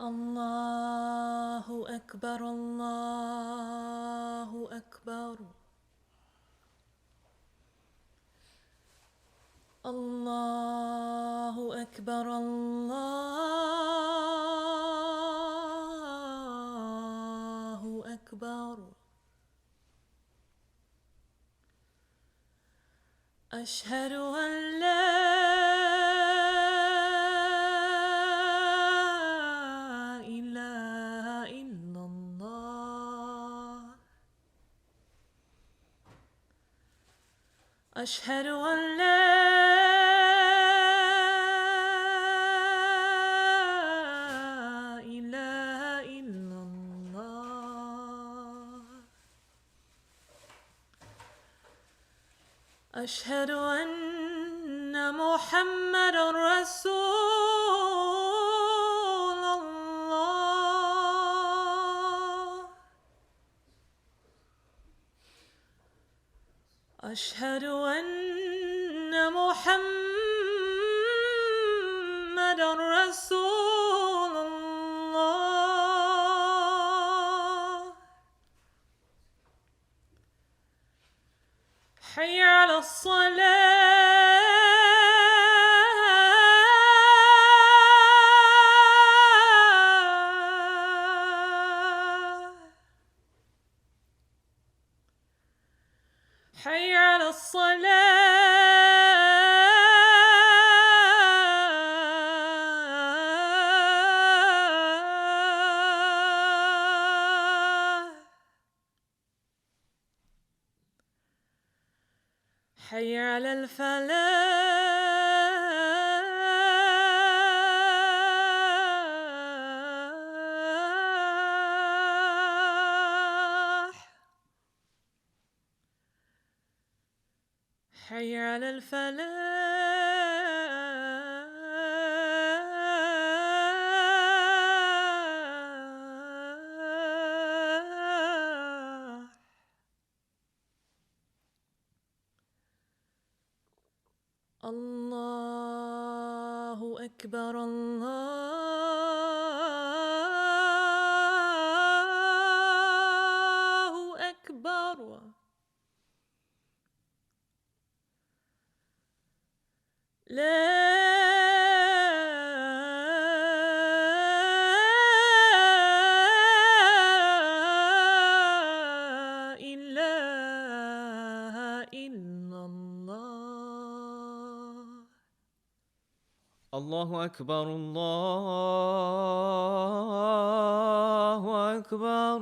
الله أكبر الله أكبر الله أكبر الله أكبر أشهد أن لا إله إلا الله أشهد أن لا إله إلا الله أشهد أن محمدًا رسول الله أشهد أن محمدًا رسول الله حي على الصلاة حي على الصلاة حي على الفلاح حي على الفلاح الله أكبر الله أكبر لا إله إلا الله الله أكبر الله أكبر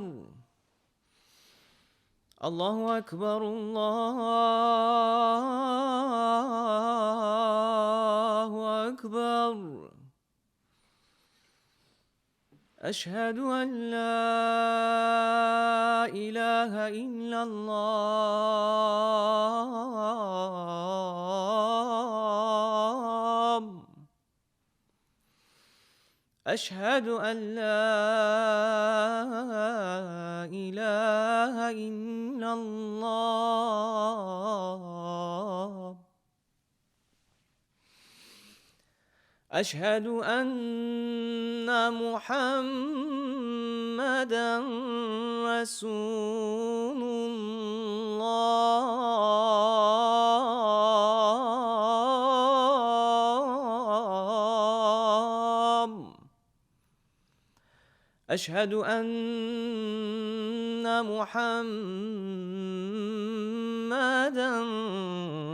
الله أكبر الله أكبر أشهد أن لا إله إلا الله أشهد أن لا إله إلا الله أشهد أن محمدًا رسول الله أشهد أن محمدًا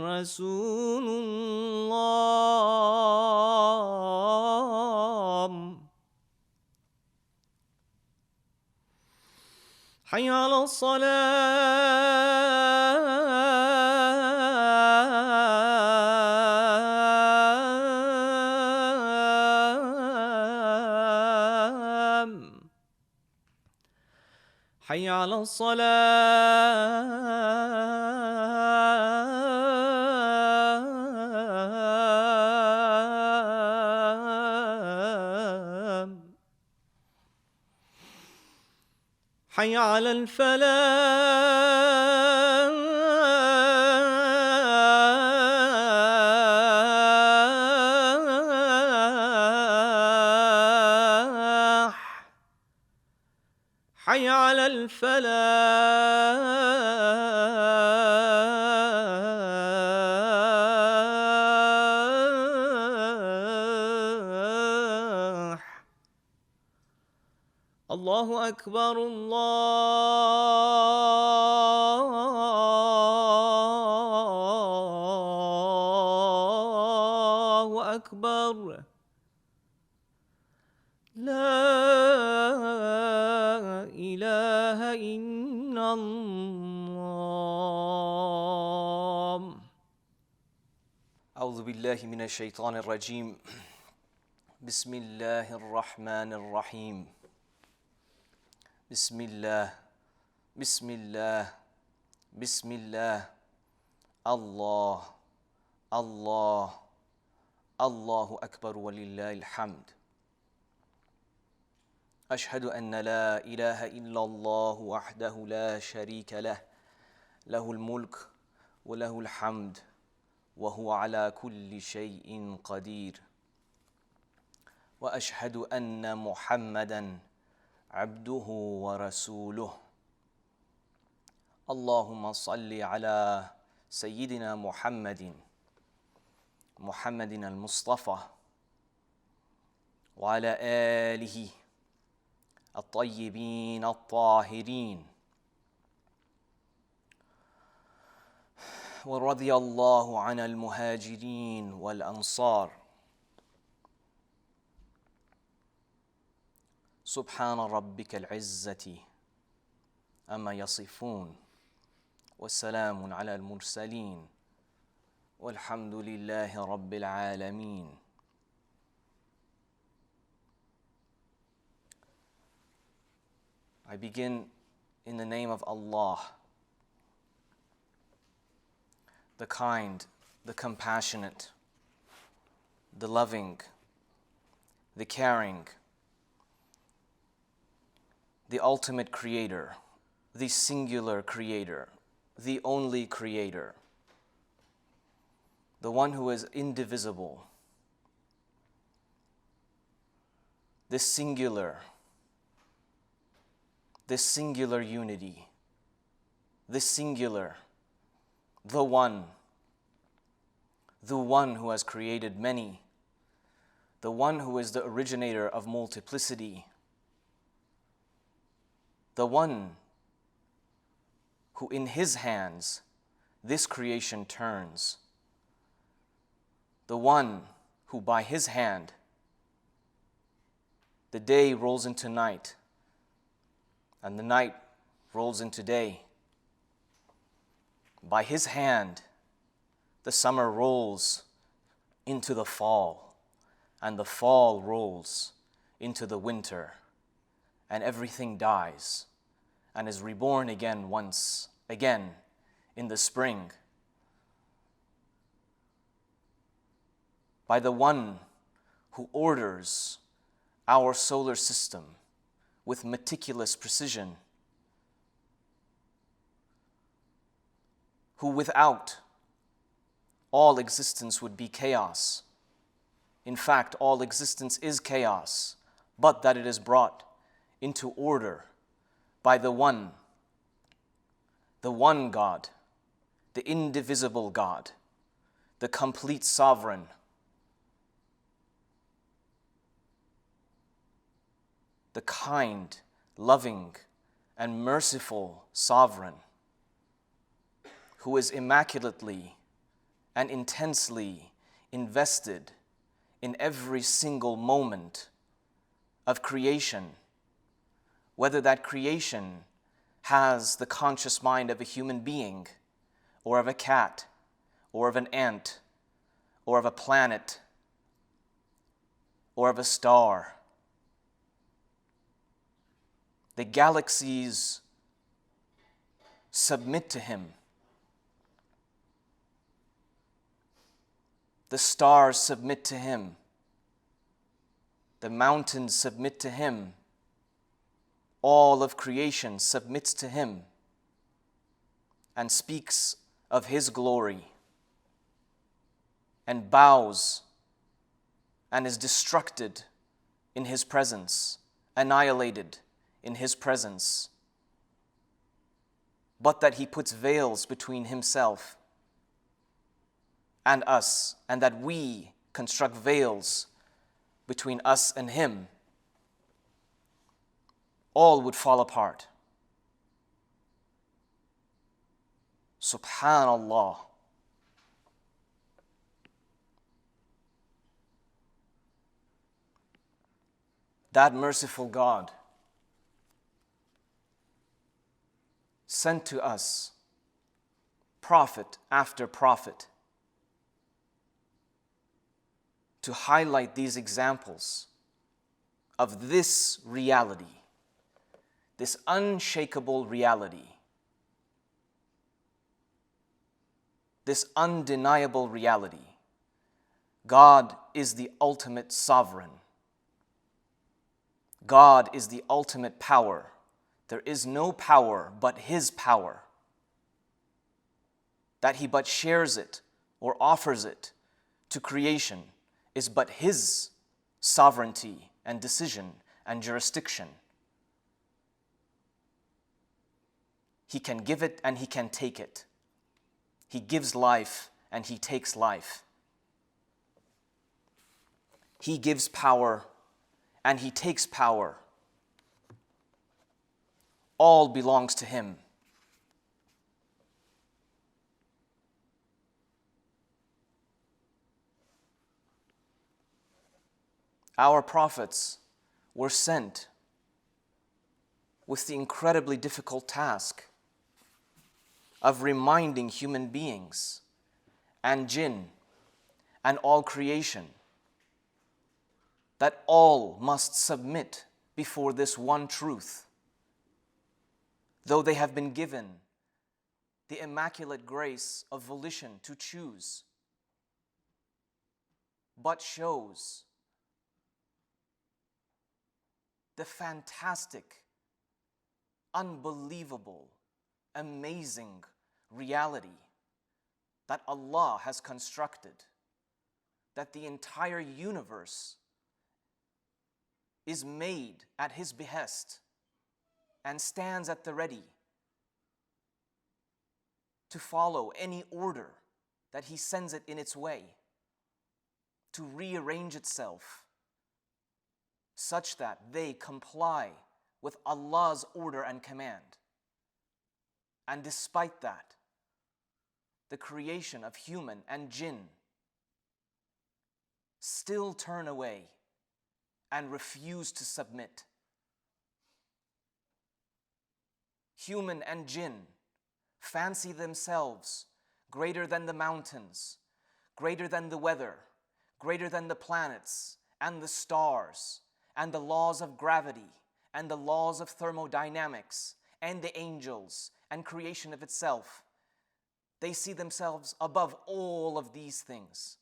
رسول الله حي على الصلاة حي على الصلاة حي على الفلاح حي على الفلاح الله أكبر الله أكبر لا إله إلا الله أعوذ بالله من الشيطان الرجيم بسم الله الرحمن الرحيم بسم الله بسم الله بسم الله الله الله الله أكبر ولله الحمد أشهد أن لا إله إلا الله وحده لا شريك له له الملك وله الحمد وهو على كل شيء قدير وأشهد أن محمدًا عبده ورسوله اللهم صل على سيدنا محمد المصطفى وعلى آله الطيبين الطاهرين ورضي الله عن المهاجرين والأنصار سبحان ربك العزة أما يصفون والسلام على المرسلين والحمد لله رب العالمين. I begin in the name of Allah, the kind, the compassionate, the loving, the caring, the ultimate creator, the singular creator, the only creator, the one who is indivisible, this singular unity, this singular, the one who has created many, the one who is the originator of multiplicity, the one who in his hands this creation turns, the one who by his hand the day rolls into night and the night rolls into day. By his hand the summer rolls into the fall and the fall rolls into the winter, and everything dies and is reborn again once again in the spring. By the one who orders our solar system with meticulous precision, who without all existence would be chaos. In fact, all existence is chaos, but that it is brought into order by the one God, the indivisible God, the complete sovereign, the kind, loving, and merciful sovereign, who is immaculately and intensely invested in every single moment of creation, whether that creation has the conscious mind of a human being, or of a cat, or of an ant, or of a planet, or of a star. The galaxies submit to him. The stars submit to him. The mountains submit to him. All of creation submits to him and speaks of his glory and bows and is destructed in his presence, annihilated in His presence, but that He puts veils between Himself and us, and that we construct veils between us and Him, all would fall apart. Subhanallah. That merciful God sent to us prophet after prophet to highlight these examples of this reality, this unshakable reality, this undeniable reality. God is the ultimate sovereign. God is the ultimate power. There is no power but His power. That He but shares it or offers it to creation is but His sovereignty and decision and jurisdiction. He can give it and He can take it. He gives life and He takes life. He gives power and He takes power. All belongs to Him. Our prophets were sent with the incredibly difficult task of reminding human beings and jinn and all creation that all must submit before this one truth, though they have been given the immaculate grace of volition to choose, but shows the fantastic, unbelievable, amazing reality that Allah has constructed, that the entire universe is made at His behest and stands at the ready to follow any order that He sends it in its way, to rearrange itself such that they comply with Allah's order and command. And despite that, the creation of human and jinn still turn away and refuse to submit. Human and jinn fancy themselves greater than the mountains, greater than the weather, greater than the planets and the stars and the laws of gravity and the laws of thermodynamics and the angels and creation of itself. They see themselves above all of these things.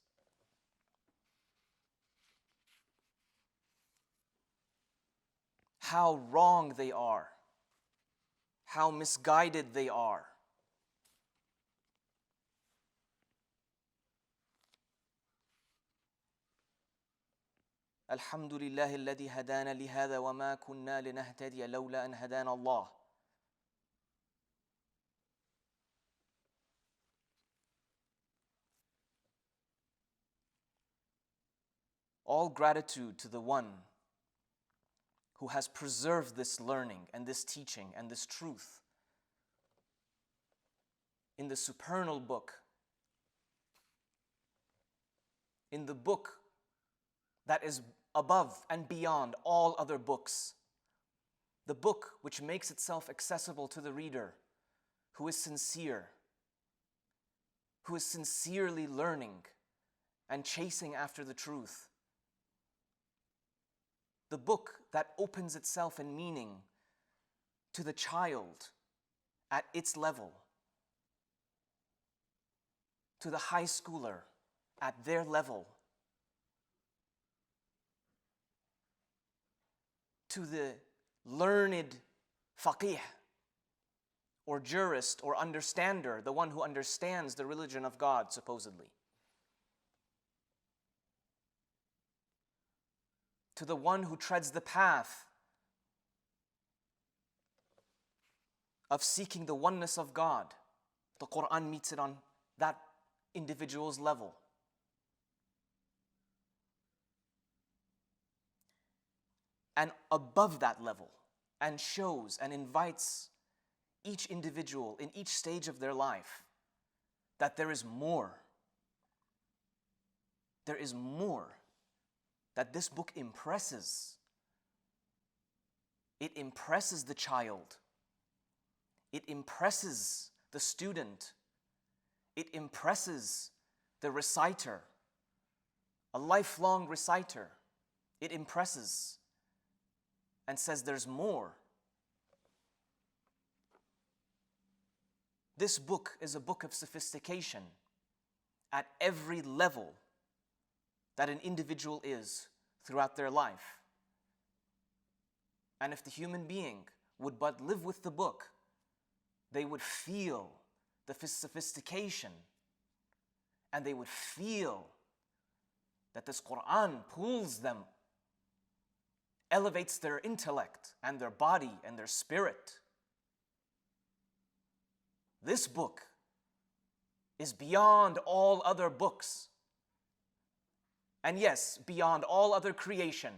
How wrong they are, how misguided they are. Alhamdulillah alladhi hadana lihada wa ma kunna linahtadiya lawla an hadana Allah. All gratitude to the One who has preserved this learning and this teaching and this truth in the supernal book, in the book that is above and beyond all other books, the book which makes itself accessible to the reader who is sincere, who is sincerely learning and chasing after the truth. The book that opens itself in meaning to the child at its level, to the high schooler at their level, to the learned faqih or jurist or understander, the one who understands the religion of God, supposedly. To the one who treads the path of seeking the oneness of God, the Quran meets it on that individual's level. And above that level, and shows and invites each individual in each stage of their life that there is more. There is more that this book impresses. It impresses the child. It impresses the student. It impresses the reciter, a lifelong reciter. It impresses and says there's more. This book is a book of sophistication at every level that an individual is throughout their life. And if the human being would but live with the book, they would feel the sophistication, and they would feel that this Quran pulls them, elevates their intellect and their body and their spirit. This book is beyond all other books. And yes, beyond all other creation.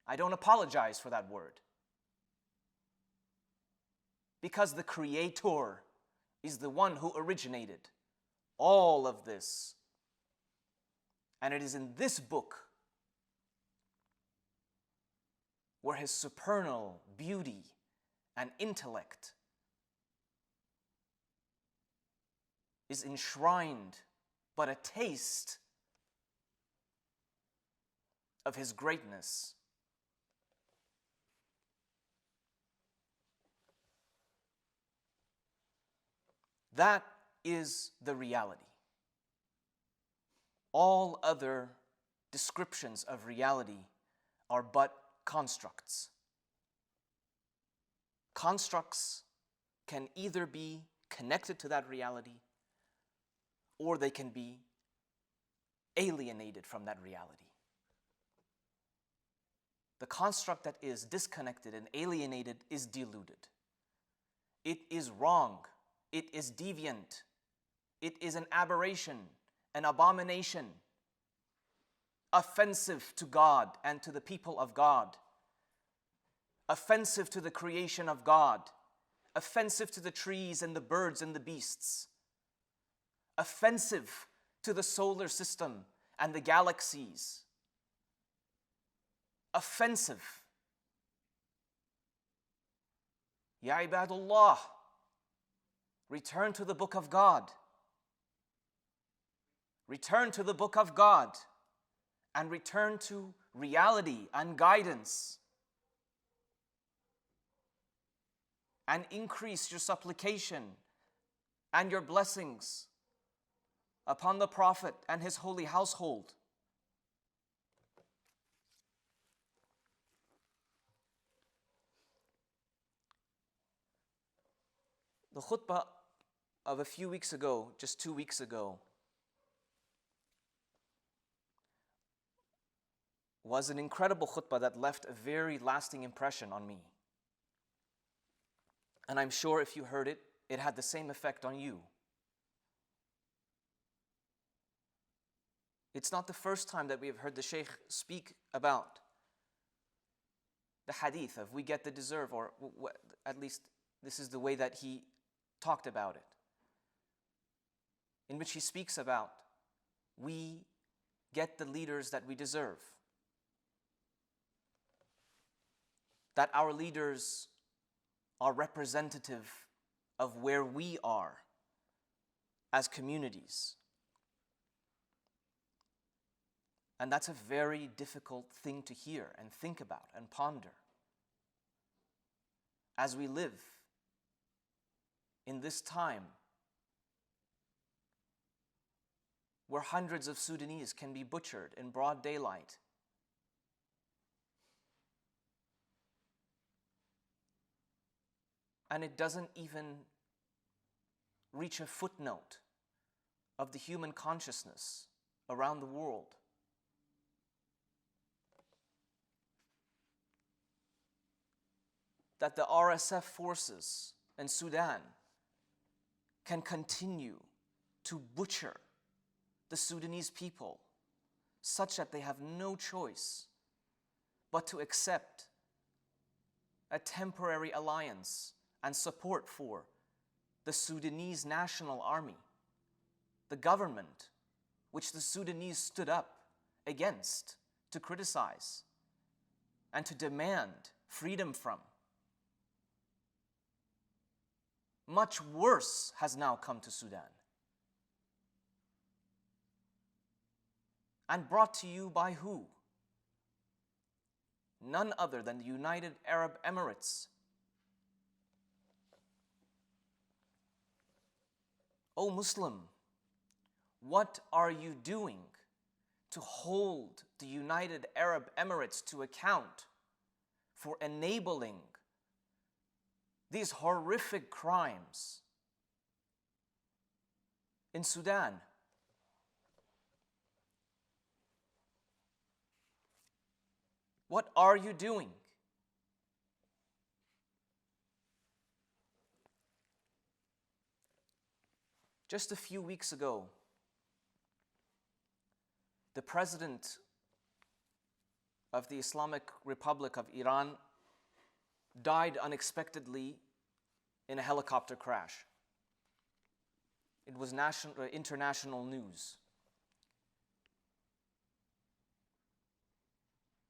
I don't apologize for that word. Because the Creator is the one who originated all of this. And it is in this book where His supernal beauty and intellect is enshrined, but a taste of His greatness. That is the reality. All other descriptions of reality are but constructs. Constructs can either be connected to that reality, or they can be alienated from that reality. The construct that is disconnected and alienated is deluded. It is wrong. It is deviant. It is an aberration, an abomination, offensive to God and to the people of God, offensive to the creation of God, offensive to the trees and the birds and the beasts, offensive to the solar system and the galaxies, offensive. Ya ibadullah, return to the book of God. Return to the book of God and return to reality and guidance. And increase your supplication and your blessings upon the Prophet and his holy household. The khutbah of a few weeks ago, just 2 weeks ago, was an incredible khutbah that left a very lasting impression on me. And I'm sure if you heard it, it had the same effect on you. It's not the first time that we have heard the Shaykh speak about the hadith of we get the deserve, or at least this is the way that he talked about it, in which he speaks about we get the leaders that we deserve. That our leaders are representative of where we are as communities. And that's a very difficult thing to hear and think about and ponder. As we live in this time where hundreds of Sudanese can be butchered in broad daylight, and it doesn't even reach a footnote of the human consciousness around the world. That the RSF forces and Sudan can continue to butcher the Sudanese people such that they have no choice but to accept a temporary alliance and support for the Sudanese National Army, the government which the Sudanese stood up against to criticize and to demand freedom from. Much worse has now come to Sudan. And brought to you by who? None other than the United Arab Emirates. O Muslim, what are you doing to hold the United Arab Emirates to account for enabling these horrific crimes in Sudan? What are you doing? Just a few weeks ago, the president of the Islamic Republic of Iran died unexpectedly in a helicopter crash. It was international news.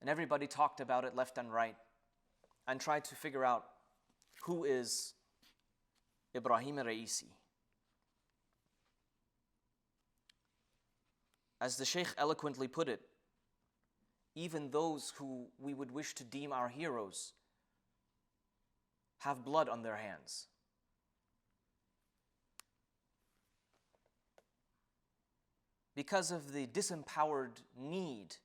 And everybody talked about it left and right and tried to figure out who is Ibrahim Raisi. As the Sheikh eloquently put it, even those who we would wish to deem our heroes have blood on their hands. Because of the disempowered need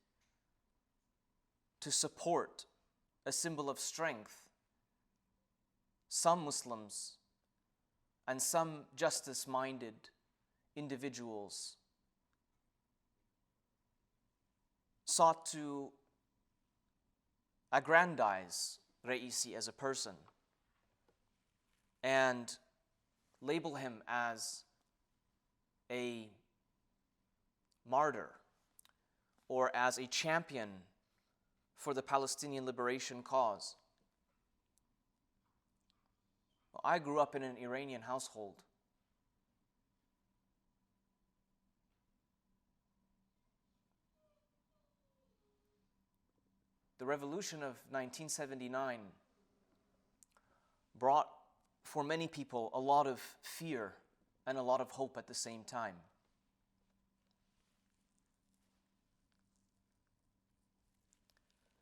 to support a symbol of strength, some Muslims and some justice-minded individuals sought to aggrandize Raisi as a person and label him as a martyr or as a champion for the Palestinian liberation cause. Well, I grew up in an Iranian household. The revolution of 1979 brought for many people a lot of fear and a lot of hope at the same time.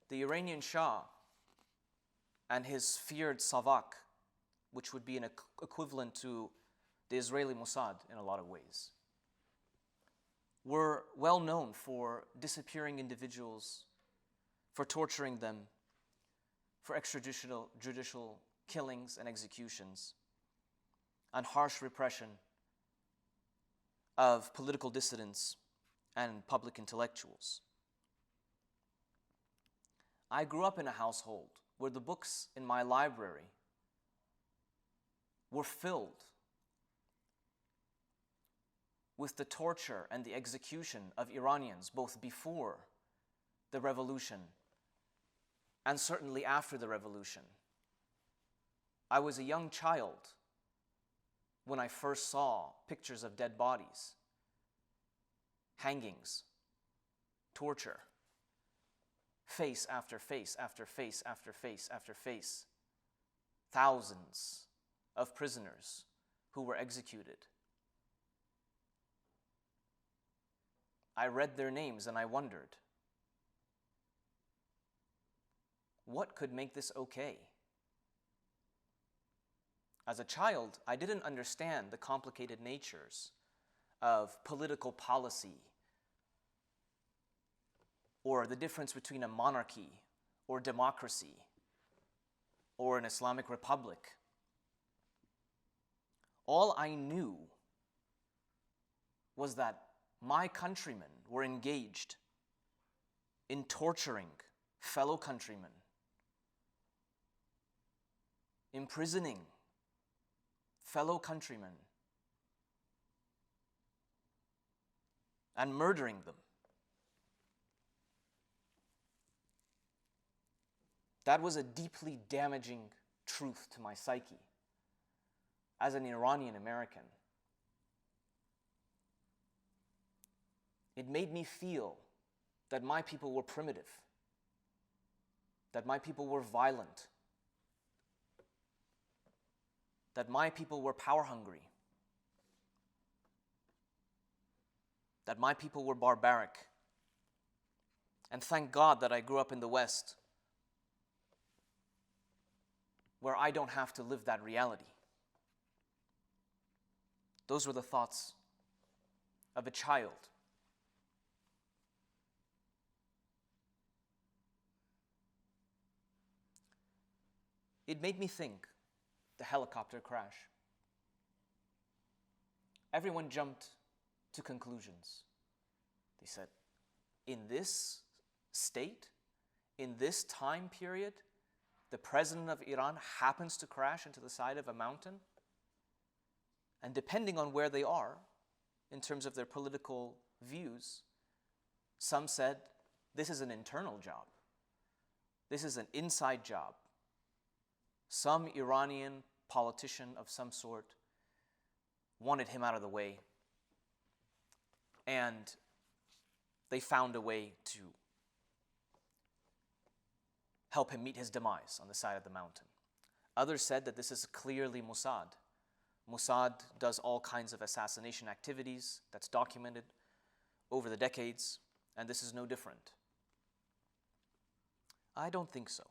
The Iranian Shah and his feared Savak, which would be an equivalent to the Israeli Mossad in a lot of ways, were well known for disappearing individuals, for torturing them, for extrajudicial killings and executions, and harsh repression of political dissidents and public intellectuals. I grew up in a household where the books in my library were filled with the torture and the execution of Iranians, both before the revolution and certainly after the revolution. I was a young child when I first saw pictures of dead bodies, hangings, torture, face after face after face after face after face, thousands of prisoners who were executed. I read their names and I wondered, what could make this okay? As a child, I didn't understand the complicated natures of political policy or the difference between a monarchy or democracy or an Islamic republic. All I knew was that my countrymen were engaged in torturing fellow countrymen, imprisoning fellow countrymen and murdering them. That was a deeply damaging truth to my psyche as an Iranian American. It made me feel that my people were primitive, that my people were violent, that my people were power hungry, that my people were barbaric. And thank God that I grew up in the West, where I don't have to live that reality. Those were the thoughts of a child. It made me think, the helicopter crash. Everyone jumped to conclusions. They said, in this state, in this time period, the president of Iran happens to crash into the side of a mountain. And depending on where they are, in terms of their political views, some said, this is an internal job. This is an inside job. Some Iranian politician of some sort wanted him out of the way, and they found a way to help him meet his demise on the side of the mountain. Others said that this is clearly Mossad. Mossad does all kinds of assassination activities that's documented over the decades, and this is no different. I don't think so.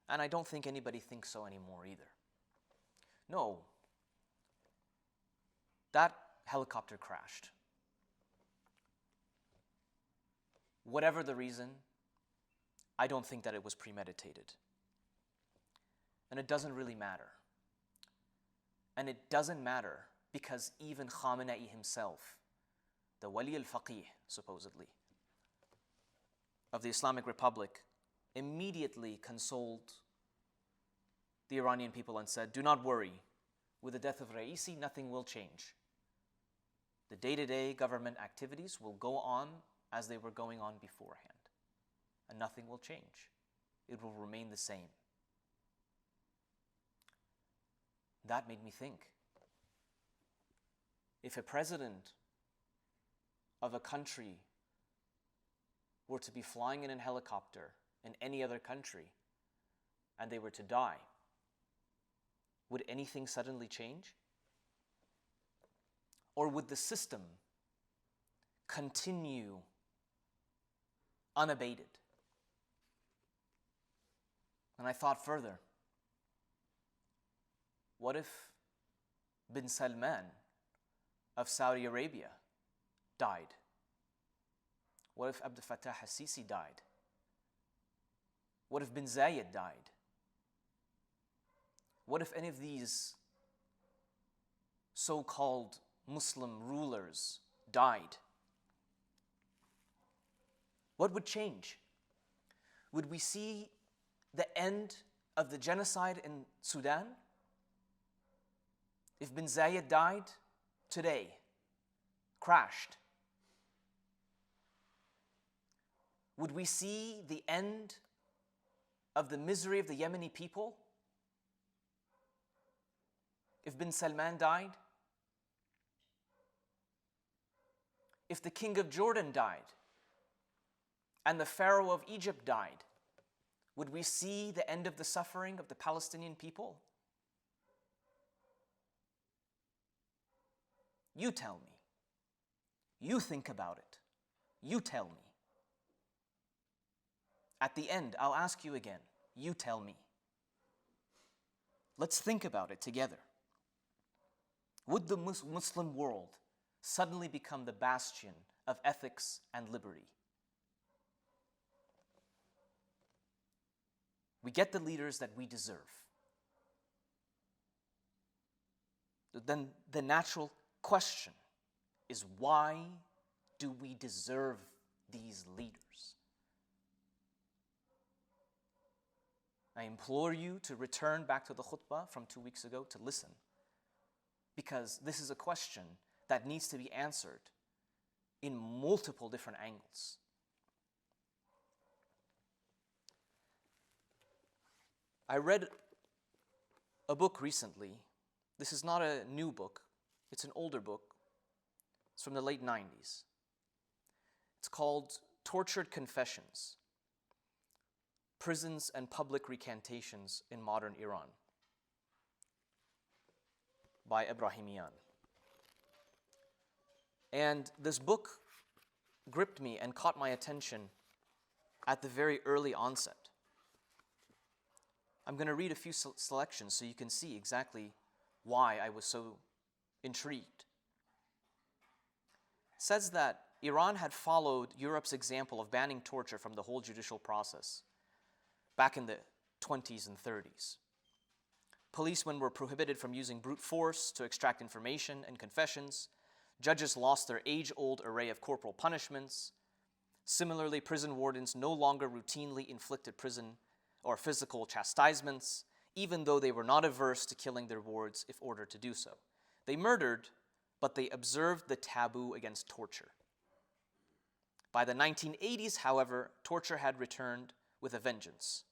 And I don't think anybody thinks so anymore either. No. That helicopter crashed. Whatever the reason, I don't think that it was premeditated. And it doesn't really matter. And it doesn't matter because even Khamenei himself, the Wali al-Faqih, supposedly, of the Islamic Republic, immediately consoled the Iranian people and said, do not worry, with the death of Raisi, nothing will change. The day-to-day government activities will go on as they were going on beforehand, and nothing will change. It will remain the same. That made me think. If a president of a country were to be flying in a helicopter in any other country and they were to die, would anything suddenly change? Or would the system continue unabated? And I thought further. What if bin Salman of Saudi Arabia died? What if Abdel Fattah al-Sisi died? What if bin Zayed died? What if any of these so-called Muslim rulers died? What would change? Would we see the end of the genocide in Sudan? If bin Zayed died today, crashed, would we see the end of the misery of the Yemeni people? If bin Salman died? If the king of Jordan died and the Pharaoh of Egypt died, would we see the end of the suffering of the Palestinian people? You tell me. You think about it. You tell me. At the end, I'll ask you again. You tell me. Let's think about it together. Would the Muslim world suddenly become the bastion of ethics and liberty? We get the leaders that we deserve. Then the natural question is, why do we deserve these leaders? I implore you to return back to the khutbah from 2 weeks ago to listen because this is a question that needs to be answered in multiple different angles. I read a book recently. This is not a new book. It's an older book. It's from the late 90s. It's called Tortured Confessions: Prisons and Public Recantations in Modern Iran by Ebrahimian. And this book gripped me and caught my attention at the very early onset. I'm going to read a few selections so you can see exactly why I was so intrigued. It says that Iran had followed Europe's example of banning torture from the whole judicial process back in the 20s and 30s. Policemen were prohibited from using brute force to extract information and confessions. Judges lost their age-old array of corporal punishments. Similarly, prison wardens no longer routinely inflicted prison or physical chastisements, even though they were not averse to killing their wards if ordered to do so. They murdered, but they observed the taboo against torture. By the 1980s, however, torture had returned with a vengeance.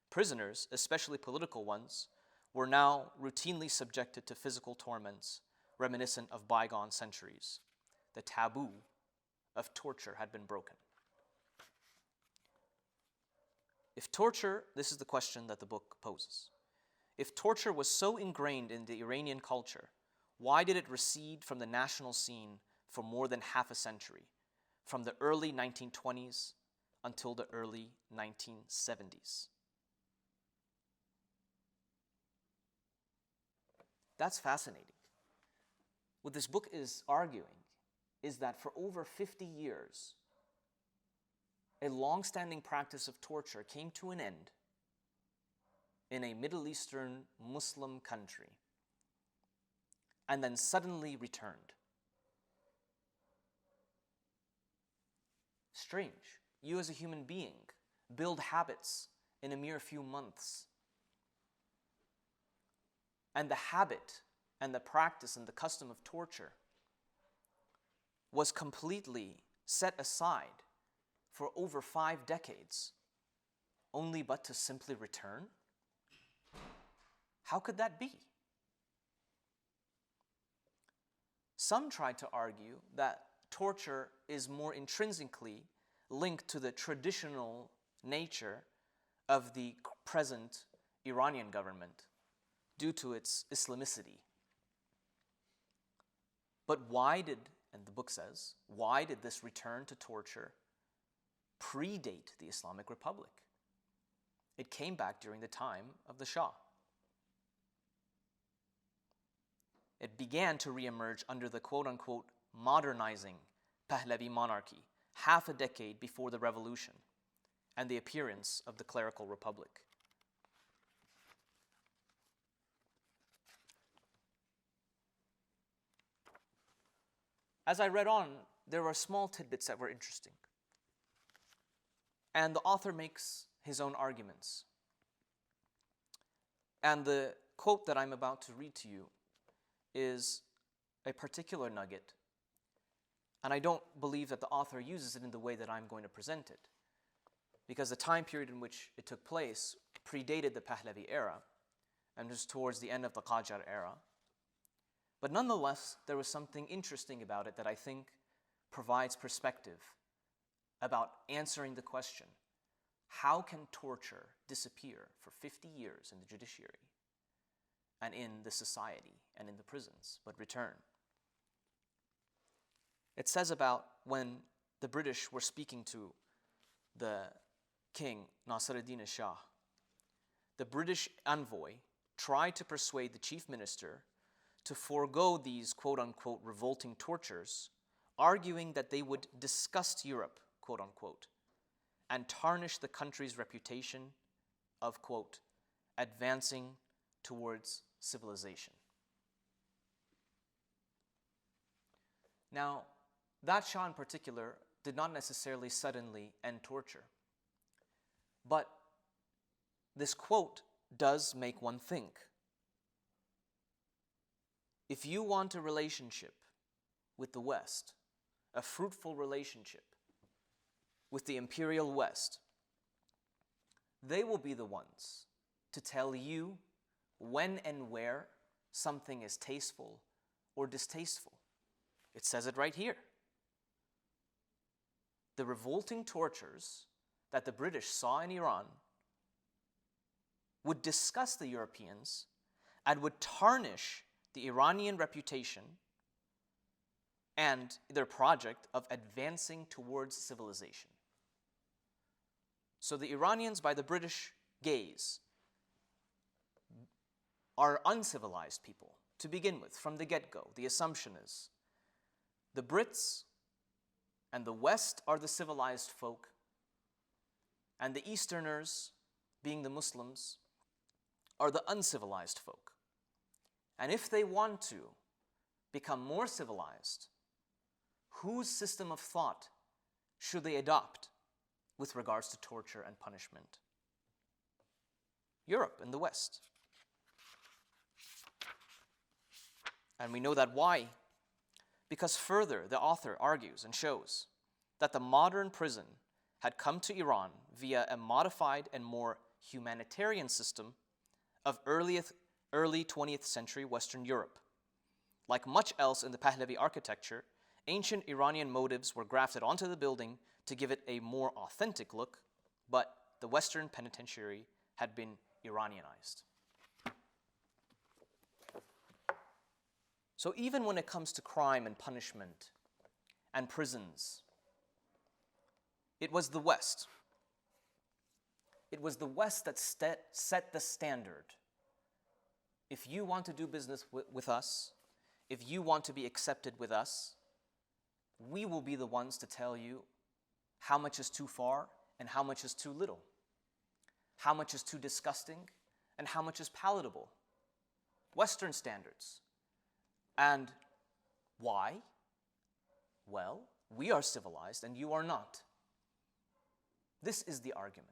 Prisoners, especially political ones, were now routinely subjected to physical torments reminiscent of bygone centuries. The taboo of torture had been broken. If torture, this is the question that the book poses. If torture was so ingrained in the Iranian culture, why did it recede from the national scene for more than half a century, from the early 1920s until the early 1970s? That's fascinating. What this book is arguing is that for over 50 years, a long-standing practice of torture came to an end in a Middle Eastern Muslim country and then suddenly returned. Strange. You as a human being build habits in a mere few months. And the habit and the practice and the custom of torture was completely set aside for over 5 decades, only but to simply return? How could that be? Some tried to argue that torture is more intrinsically linked to the traditional nature of the present Iranian government due to its Islamicity. But why did, and the book says, why did this return to torture predate the Islamic Republic? It came back during the time of the Shah. It began to reemerge under the quote-unquote modernizing Pahlavi monarchy, half a decade before the revolution and the appearance of the clerical republic. As I read on, there were small tidbits that were interesting. And the author makes his own arguments. And the quote that I'm about to read to you is a particular nugget. And I don't believe that the author uses it in the way that I'm going to present it, because the time period in which it took place predated the Pahlavi era and was towards the end of the Qajar era. But nonetheless, there was something interesting about it that I think provides perspective about answering the question, how can torture disappear for 50 years in the judiciary and in the society and in the prisons, but return? It says about when the British were speaking to the king, Nasir-ad-Din Shah, the British envoy tried to persuade the chief minister to forego these quote-unquote revolting tortures, arguing that they would disgust Europe, quote-unquote, and tarnish the country's reputation of, quote, advancing towards civilization. Now, that Shah in particular did not necessarily suddenly end torture. But this quote does make one think. if you want a relationship with the West, a fruitful relationship with the imperial West, they will be the ones to tell you when and where something is tasteful or distasteful. It says it right here. The revolting tortures that the British saw in Iran would disgust the Europeans and would tarnish the Iranian reputation and their project of advancing towards civilization. So the Iranians, by the British gaze, are uncivilized people to begin with, from the get-go. The assumption is the Brits and the West are the civilized folk, and the Easterners, being the Muslims, are the uncivilized folk. And if they want to become more civilized, whose system of thought should they adopt with regards to torture and punishment? Europe and the West. And we know that why? Because further, the author argues and shows that the modern prison had come to Iran via a modified and more humanitarian system of early 20th century Western Europe. Like much else in the Pahlavi architecture, ancient Iranian motives were grafted onto the building to give it a more authentic look, but the Western penitentiary had been Iranianized. So even when it comes to crime and punishment and prisons, it was the West. It was the West that set the standard. If you want to do business with us, if you want to be accepted with us, we will be the ones to tell you how much is too far and how much is too little, how much is too disgusting and how much is palatable. Western standards. And why? Well, we are civilized and you are not. This is the argument.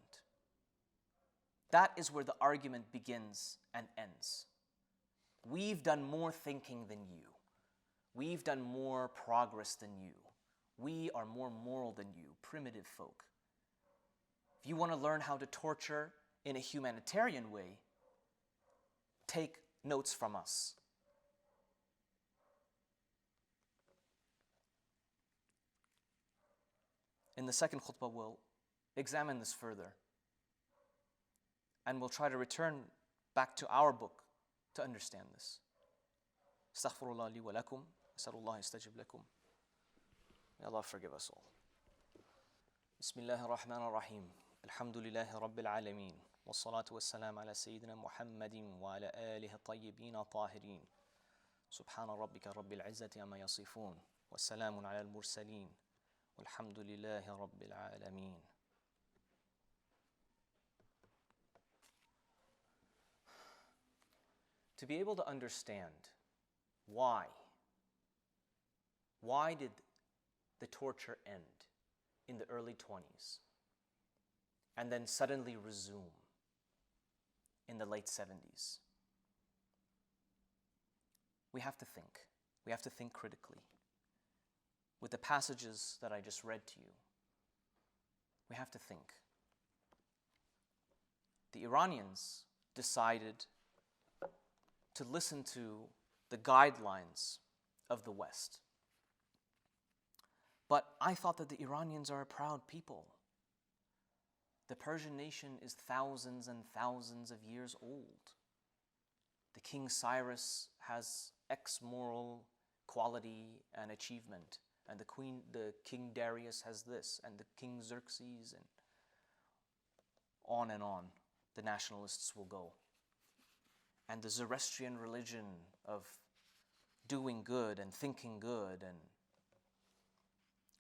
That is where the argument begins and ends. We've done more thinking than you. We've done more progress than you. We are more moral than you, primitive folk. If you want to learn how to torture in a humanitarian way, take notes from us. In the second khutbah, we'll examine this further. And we'll try to return back to our book to understand this. Astaghfirullah li wa lakum. Asalullah istajib lakum. May Allah forgive us all. Bismillah ar-Rahman ar-Rahim. Alhamdulillahi Rabbil Alameen. Wassalatu wassalam ala Sayyidina Muhammadin wa ala alihi tayyibin tahirin. Subhana rabbika Rabbil Izzati amma yasifun. Wassalamun ala al-Mursaleen. Walhamdulillahi Rabbil Alameen. To be able to understand why did the torture end in the early 20s and then suddenly resume in the late 70s? We have to think. We have to think critically. With the passages that I just read to you, we have to think. The Iranians decided to listen to the guidelines of the West. But I thought that the Iranians are a proud people. The Persian nation is thousands and thousands of years old. The King Cyrus has X moral quality and achievement, and the King Darius has this, and the King Xerxes, and on the nationalists will go. And the Zoroastrian religion of doing good and thinking good and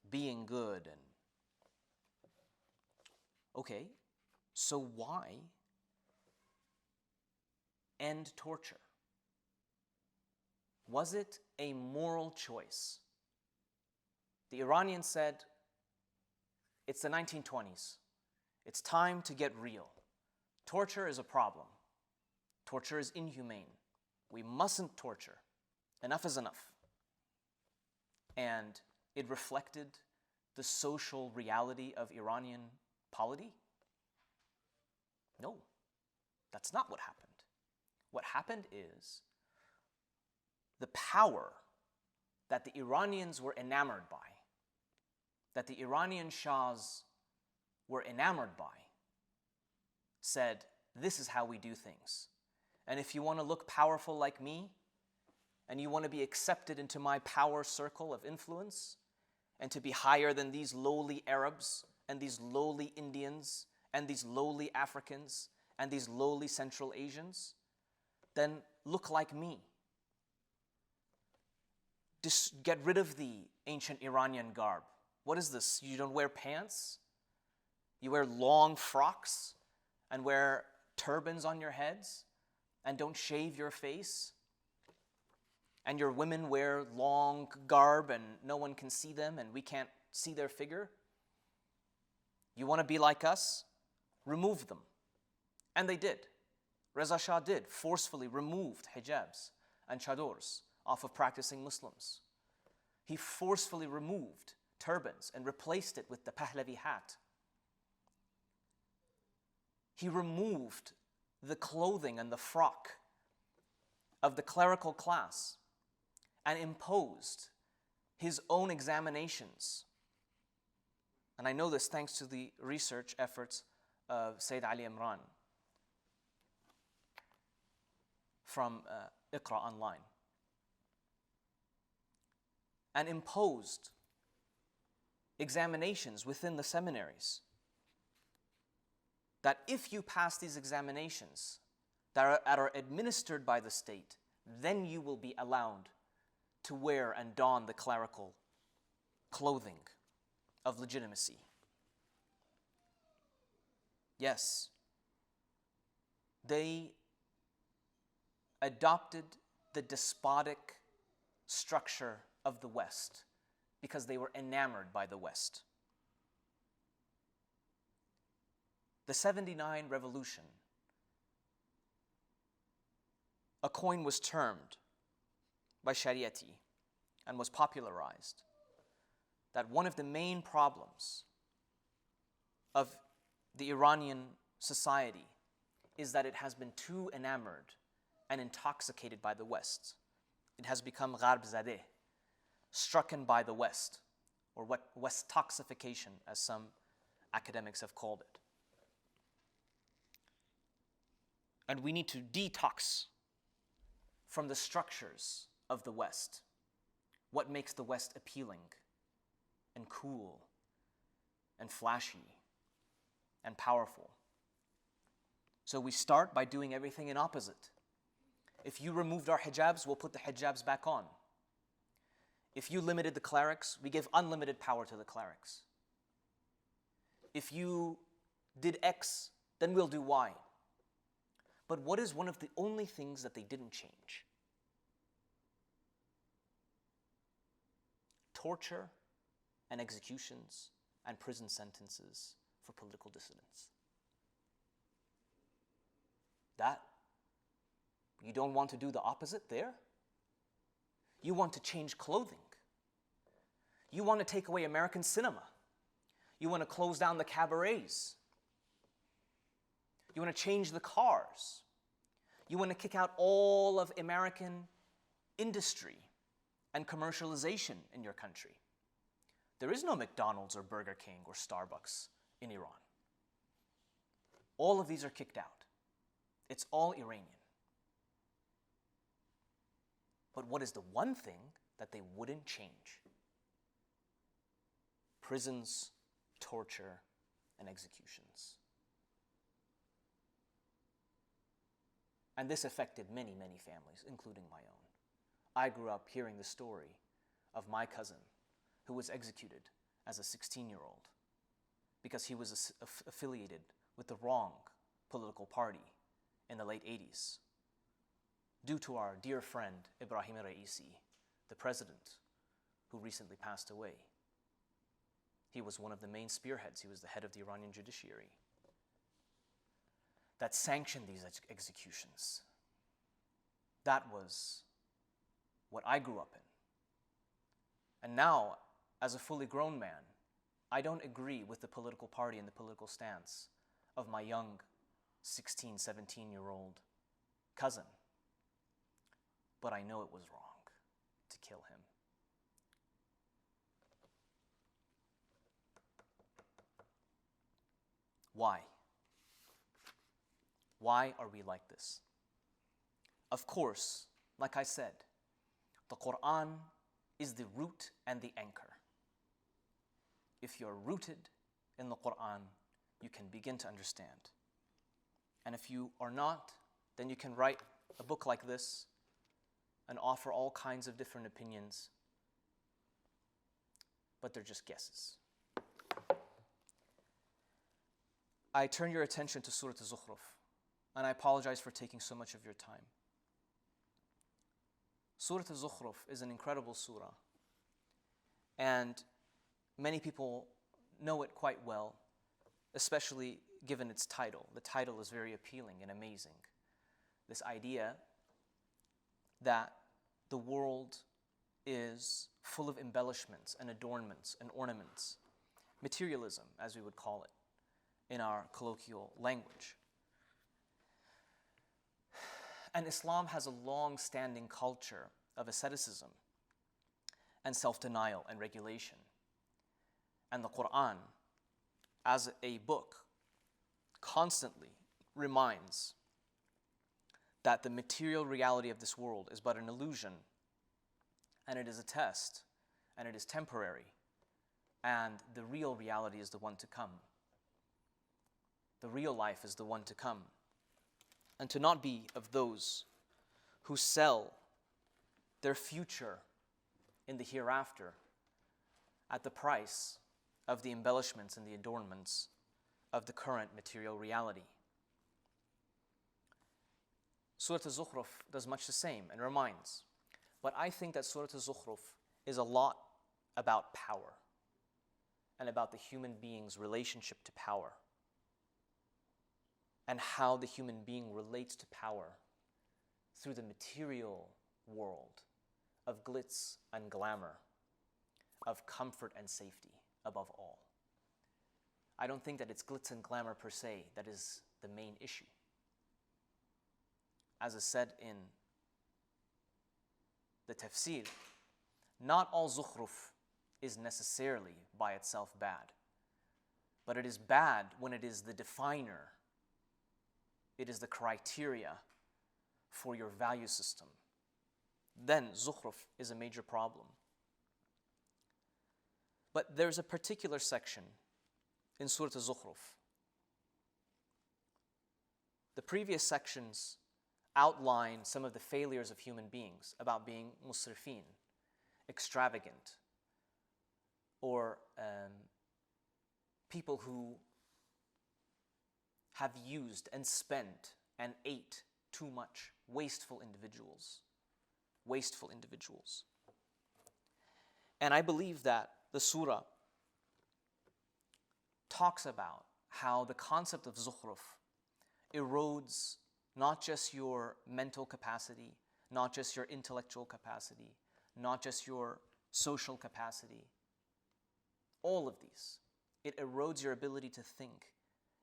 being good. And okay, so why end torture? Was it a moral choice? The Iranians said, it's the 1920s. It's time to get real. Torture is a problem. Torture is inhumane. We mustn't torture. Enough is enough. And it reflected the social reality of Iranian polity? No, that's not what happened. What happened is the power that the Iranians were enamored by, that the Iranian Shahs were enamored by, said, this is how we do things. And if you want to look powerful like me, and you want to be accepted into my power circle of influence, and to be higher than these lowly Arabs, and these lowly Indians, and these lowly Africans, and these lowly Central Asians, then look like me. Just get rid of the ancient Iranian garb. What is this? You don't wear pants? You wear long frocks and wear turbans on your heads and don't shave your face? And your women wear long garb and no one can see them and we can't see their figure? You want to be like us? Remove them. And they did. Reza Shah did, forcefully removed hijabs and chadors off of practicing Muslims. He forcefully removed turbans and replaced it with the Pahlavi hat. He removed the clothing and the frock of the clerical class and imposed his own examinations. And I know this thanks to the research efforts of Sayyid Ali Imran from Iqra Online, and imposed examinations within the seminaries that if you pass these examinations that are administered by the state, then you will be allowed to wear and don the clerical clothing of legitimacy. Yes, they adopted the despotic structure of the West because they were enamored by the West. The 79 revolution, a coin was termed by Shariati and was popularized that one of the main problems of the Iranian society is that it has been too enamored and intoxicated by the West. It has become gharb zadeh, strucken by the West, or what West-toxification, as some academics have called it. And we need to detox from the structures of the West. What makes the West appealing and cool and flashy and powerful? So we start by doing everything in opposite. If you removed our hijabs, we'll put the hijabs back on. If you limited the clerics, we give unlimited power to the clerics. If you did X, then we'll do Y. But what is one of the only things that they didn't change? Torture and executions and prison sentences for political dissidents. That, you don't want to do the opposite there? You want to change clothing. You want to take away American cinema. You want to close down the cabarets. You want to change the cars. You want to kick out all of American industry and commercialization in your country. There is no McDonald's or Burger King or Starbucks in Iran. All of these are kicked out. It's all Iranian. But what is the one thing that they wouldn't change? Prisons, torture, and executions. And this affected many, many families, including my own. I grew up hearing the story of my cousin who was executed as a 16-year-old because he was affiliated with the wrong political party in the late 80s. Due to our dear friend Ibrahim Raisi, the president who recently passed away. He was one of the main spearheads. He was the head of the Iranian judiciary that sanctioned these executions. That was what I grew up in. And now, as a fully grown man, I don't agree with the political party and the political stance of my young 16, 17-year-old cousin. But I know it was wrong to kill him. Why? Why are we like this? Of course, like I said, the Quran is the root and the anchor. If you're rooted in the Quran, you can begin to understand. And if you are not, then you can write a book like this and offer all kinds of different opinions, but they're just guesses. I turn your attention to Surah Al-Zukhruf, and I apologize for taking so much of your time. Surah Al-Zukhruf is an incredible surah, and many people know it quite well, especially given its title. The title is very appealing and amazing. This idea that the world is full of embellishments and adornments and ornaments, materialism, as we would call it in our colloquial language. And Islam has a long-standing culture of asceticism and self-denial and regulation. And the Quran, as a book, constantly reminds that the material reality of this world is but an illusion, and it is a test, and it is temporary, and the real reality is the one to come. The real life is the one to come. And to not be of those who sell their future in the hereafter at the price of the embellishments and the adornments of the current material reality. Surah Al-Zukhruf does much the same and reminds. But I think that Surah Al-Zukhruf is a lot about power and about the human being's relationship to power and how the human being relates to power through the material world of glitz and glamour, of comfort and safety above all. I don't think that it's glitz and glamour per se that is the main issue. As is said in the tafsir, not all zukhruf is necessarily by itself bad, but it is bad when it is the definer, it is the criteria for your value system. Then zukhruf is a major problem. But there's a particular section in Surah Al-Zukhruf. The previous sections outline some of the failures of human beings about being musrifin, extravagant, or people who have used and spent and ate too much, wasteful individuals. Wasteful individuals. And I believe that the surah talks about how the concept of zukhruf erodes not just your mental capacity, not just your intellectual capacity, not just your social capacity, all of these. It erodes your ability to think.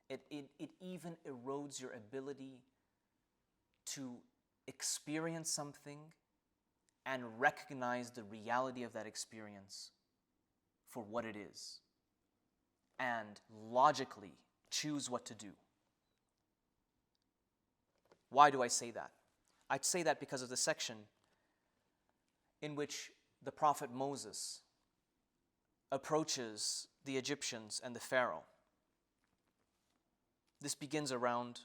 It even erodes your ability to experience something and recognize the reality of that experience for what it is, and logically choose what to do. Why do I say that? I say that because of the section in which the Prophet Moses approaches the Egyptians and the Pharaoh. This begins around,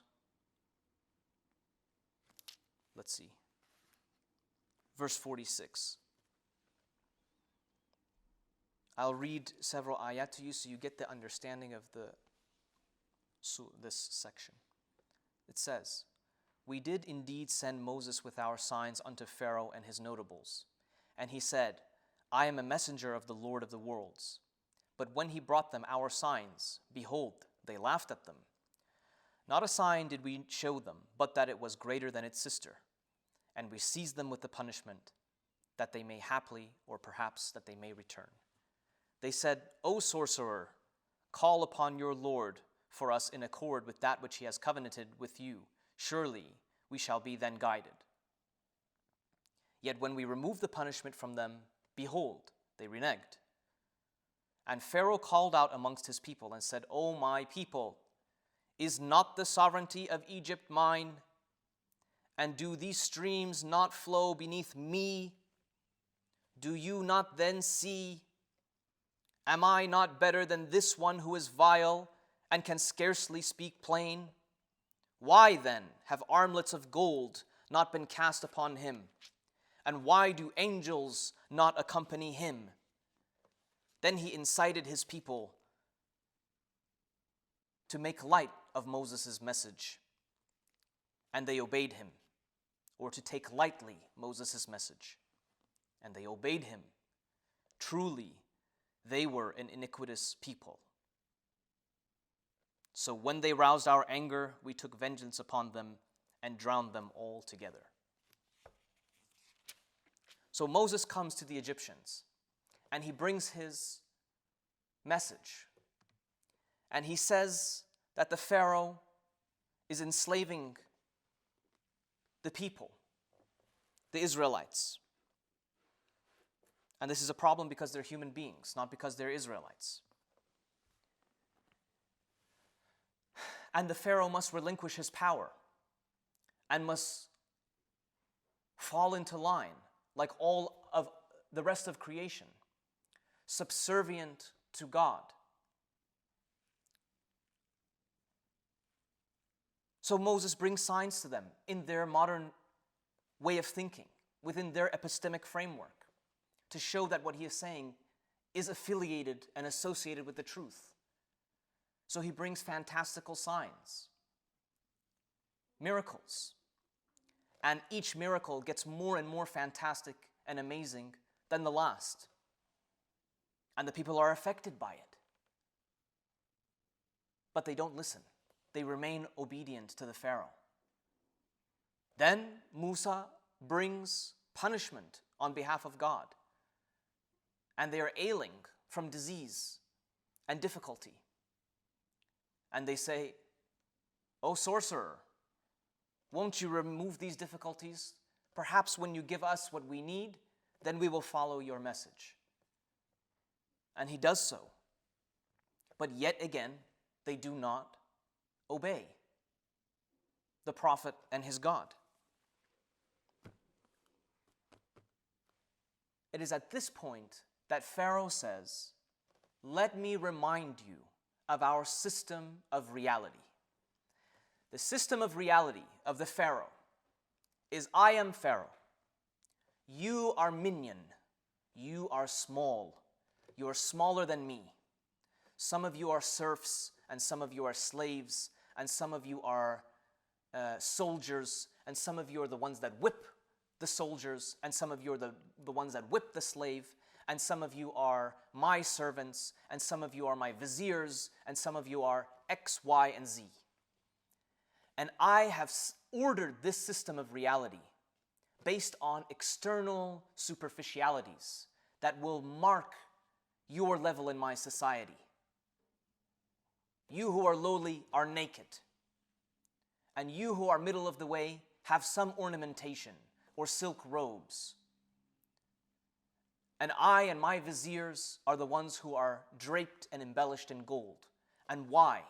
let's see, verse 46. I'll read several ayat to you so you get the understanding of this section. It says, "We did indeed send Moses with our signs unto Pharaoh and his notables. And he said, I am a messenger of the Lord of the worlds. But when he brought them our signs, behold, they laughed at them. Not a sign did we show them, but that it was greater than its sister. And we seized them with the punishment that they may haply, or perhaps that they may return. They said, O sorcerer, call upon your Lord for us in accord with that which he has covenanted with you. Surely we shall be then guided. Yet when we removed the punishment from them, behold, they reneged. And Pharaoh called out amongst his people and said, O my people, is not the sovereignty of Egypt mine? And do these streams not flow beneath me? Do you not then see? Am I not better than this one who is vile and can scarcely speak plain? Why then have armlets of gold not been cast upon him? And why do angels not accompany him? Then he incited his people to make light of Moses' message, and they obeyed him, or to take lightly Moses' message, and they obeyed him. Truly, they were an iniquitous people. So when they roused our anger, we took vengeance upon them and drowned them all together. So Moses comes to the Egyptians, and he brings his message. And he says that the Pharaoh is enslaving the people, the Israelites. And this is a problem because they're human beings, not because they're Israelites. And the Pharaoh must relinquish his power and must fall into line like all of the rest of creation, subservient to God. So Moses brings signs to them in their modern way of thinking, within their epistemic framework, to show that what he is saying is affiliated and associated with the truth. So he brings fantastical signs, miracles, and each miracle gets more and more fantastic and amazing than the last. And the people are affected by it. But they don't listen. They remain obedient to the Pharaoh. Then Musa brings punishment on behalf of God. And they are ailing from disease and difficulty. And they say, O sorcerer, won't you remove these difficulties? Perhaps when you give us what we need, then we will follow your message. And he does so. But yet again, they do not obey the prophet and his God. It is at this point that Pharaoh says, let me remind you of our system of reality. The system of reality of the Pharaoh is, I am Pharaoh. You are minion. You are small. You are smaller than me. Some of you are serfs, and some of you are slaves, and some of you are soldiers, and some of you are the ones that whip the soldiers, and some of you are the ones that whip the slave, and some of you are my servants, and some of you are my viziers, and some of you are X, Y, and Z. And I have ordered this system of reality based on external superficialities that will mark your level in my society. You who are lowly are naked, and you who are middle of the way have some ornamentation or silk robes. And I and my viziers are the ones who are draped and embellished in gold. And why?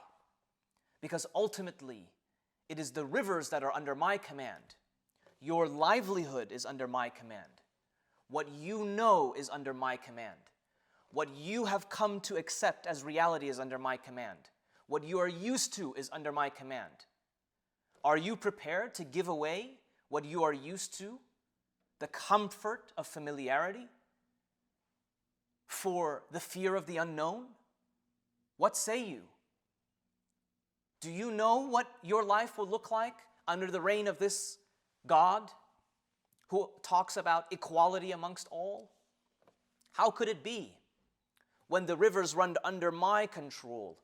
Because ultimately, it is the rivers that are under my command. Your livelihood is under my command. What you know is under my command. What you have come to accept as reality is under my command. What you are used to is under my command. Are you prepared to give away what you are used to, the comfort of familiarity, for the fear of the unknown? What say you? Do you know what your life will look like under the reign of this God who talks about equality amongst all? How could it be when the rivers run under my control,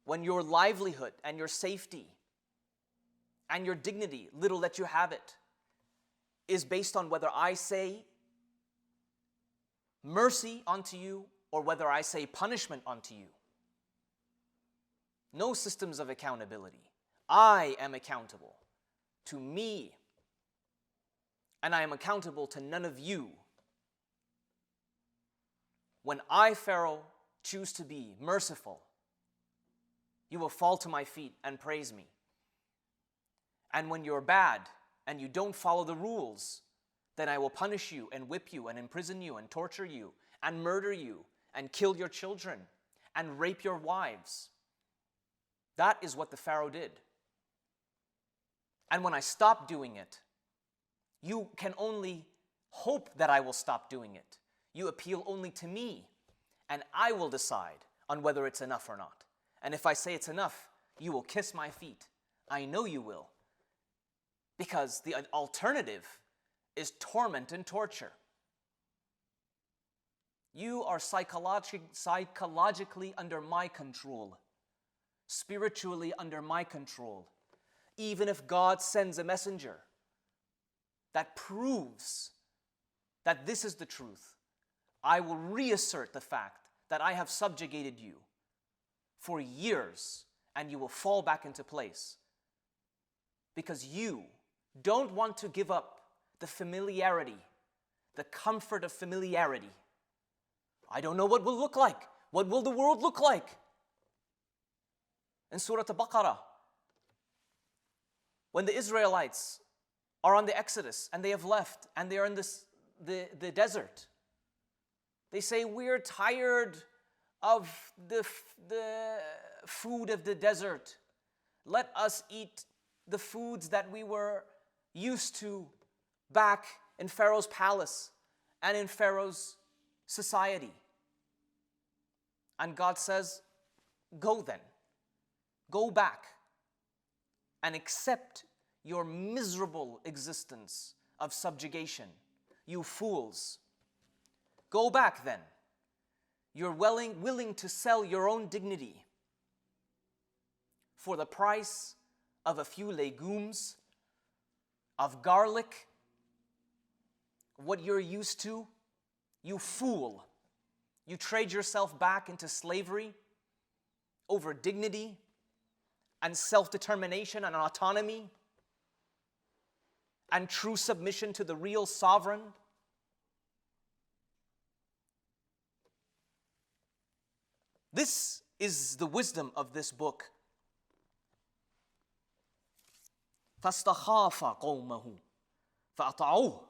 when your livelihood and your safety and your dignity, little that you have it, is based on whether I say mercy unto you or whether I say punishment unto you. No systems of accountability. I am accountable to me, and I am accountable to none of you. When I, Pharaoh, choose to be merciful, you will fall to my feet and praise me. And when you're bad and you don't follow the rules, then I will punish you and whip you and imprison you and torture you and murder you and kill your children and rape your wives. That is what the Pharaoh did. And when I stop doing it, you can only hope that I will stop doing it. You appeal only to me, and I will decide on whether it's enough or not. And if I say it's enough, you will kiss my feet. I know you will. Because the alternative is torment and torture. You are psychologically under my control, spiritually under my control. Even if God sends a messenger that proves that this is the truth, I will reassert the fact that I have subjugated you for years, and you will fall back into place. Because you don't want to give up the familiarity, the comfort of familiarity. I don't know what will look like. What will the world look like? In Surah Al-Baqarah, when the Israelites are on the Exodus and they have left and they are in the desert, they say, we're tired of the food of the desert. Let us eat the foods that we were used to back in Pharaoh's palace and in Pharaoh's society. And God says, go then. Go back and accept your miserable existence of subjugation, you fools. Go back then. You're willing to sell your own dignity for the price of a few legumes, of garlic, what you're used to. You fool. You trade yourself back into slavery over dignity and self-determination and autonomy and true submission to the real sovereign. This is the wisdom of this book. فَاسْتَخَافَ قَوْمَهُ فَأَطَعُوهُ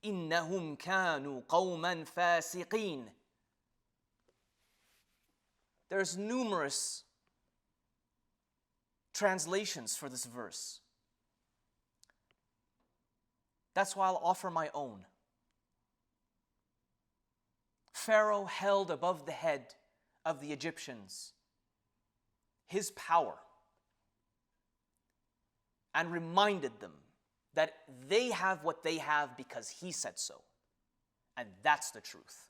إِنَّهُمْ كَانُوا قَوْمًا فَاسِقِينَ. There's numerous translations for this verse. That's why I'll offer my own. Pharaoh held above the head of the Egyptians his power and reminded them that they have what they have because he said so. And that's the truth.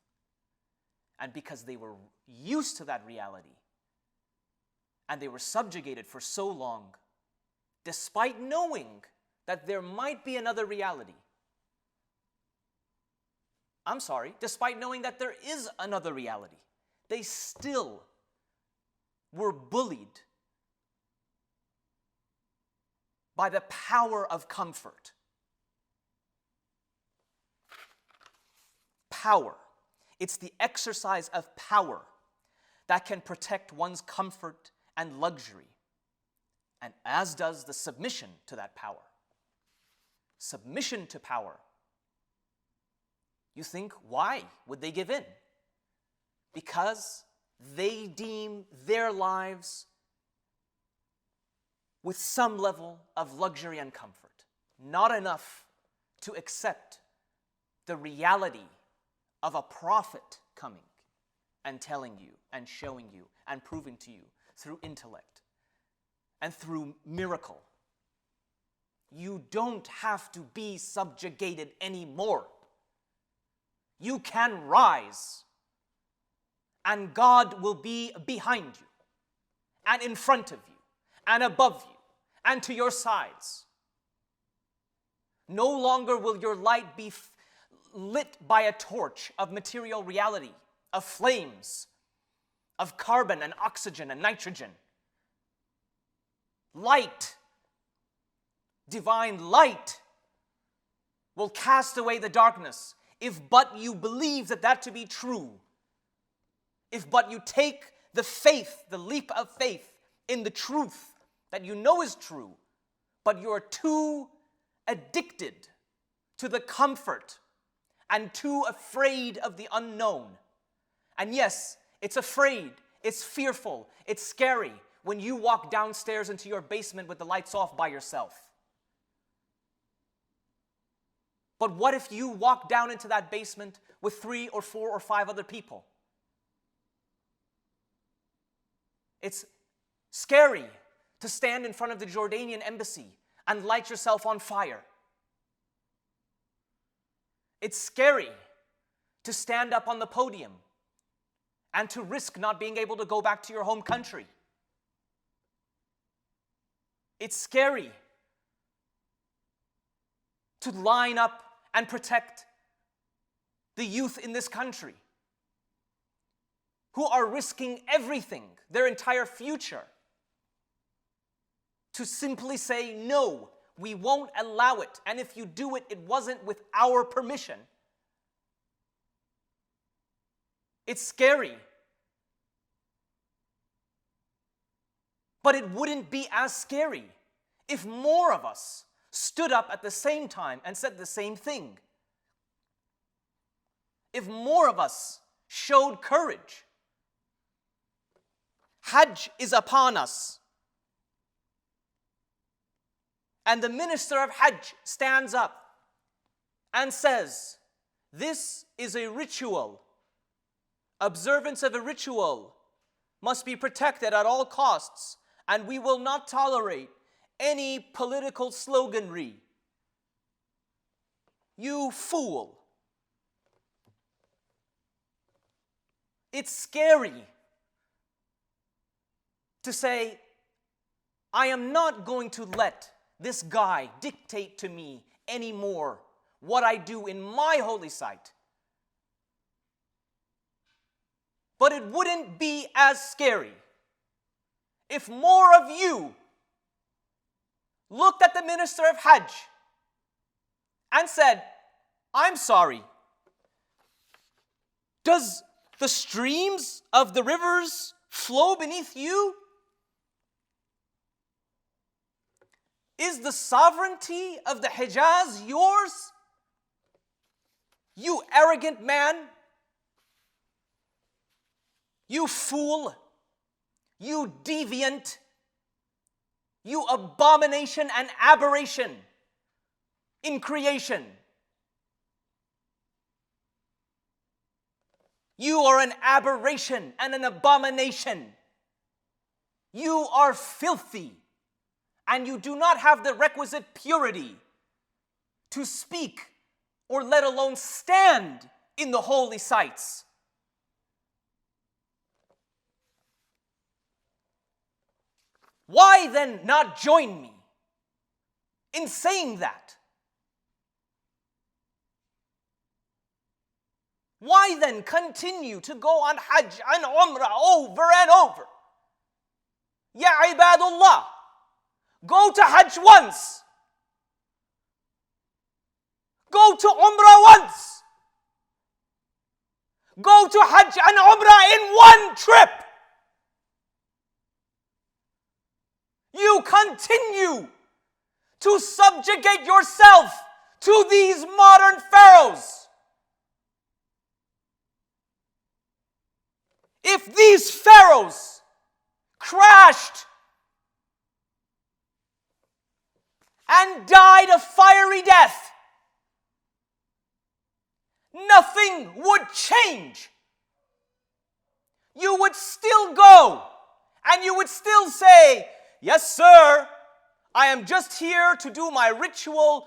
And because they were used to that reality and they were subjugated for so long, despite knowing that there might be another reality. I'm sorry, despite knowing that there is another reality, they still were bullied by the power of comfort. Power. It's the exercise of power that can protect one's comfort and luxury, and as does the submission to that power. Submission to power. You think, why would they give in? Because they deem their lives with some level of luxury and comfort, not enough to accept the reality of a prophet coming and telling you and showing you and proving to you through intellect and through miracle. You don't have to be subjugated anymore. You can rise, and God will be behind you and in front of you and above you and to your sides. No longer will your light be lit by a torch of material reality, of flames, of carbon and oxygen and nitrogen. Light, divine light, will cast away the darkness if but you believe that to be true. If but you take the faith, the leap of faith in the truth that you know is true, but you're too addicted to the comfort and too afraid of the unknown. And yes, it's afraid, it's fearful, it's scary when you walk downstairs into your basement with the lights off by yourself. But what if you walk down into that basement with 3 or 4 or 5 other people? It's scary to stand in front of the Jordanian embassy and light yourself on fire. It's scary to stand up on the podium and to risk not being able to go back to your home country. It's scary to line up and protect the youth in this country who are risking everything, their entire future, to simply say, no, we won't allow it. And if you do it, it wasn't with our permission. It's scary. But it wouldn't be as scary if more of us stood up at the same time and said the same thing. If more of us showed courage. Hajj is upon us. And the minister of Hajj stands up and says, this is a ritual. Observance of a ritual must be protected at all costs, and we will not tolerate any political sloganry. You fool. It's scary to say, I am not going to let this guy dictate to me anymore what I do in my holy site. But it wouldn't be as scary if more of you looked at the minister of Hajj and said, I'm sorry. Does the streams of the rivers flow beneath you? Is the sovereignty of the Hijaz yours? You arrogant man. You fool. You deviant. You abomination and aberration in creation. You are an aberration and an abomination. You are filthy, and you do not have the requisite purity to speak or let alone stand in the holy sites. Why then not join me in saying that? Why then continue to go on Hajj and Umrah over and over? Ya ibadullah, go to Hajj once. Go to Umrah once. Go to Hajj and Umrah in one trip. You continue to subjugate yourself to these modern pharaohs. If these pharaohs crashed and died a fiery death, nothing would change. You would still go and you would still say, yes, sir, I am just here to do my ritual,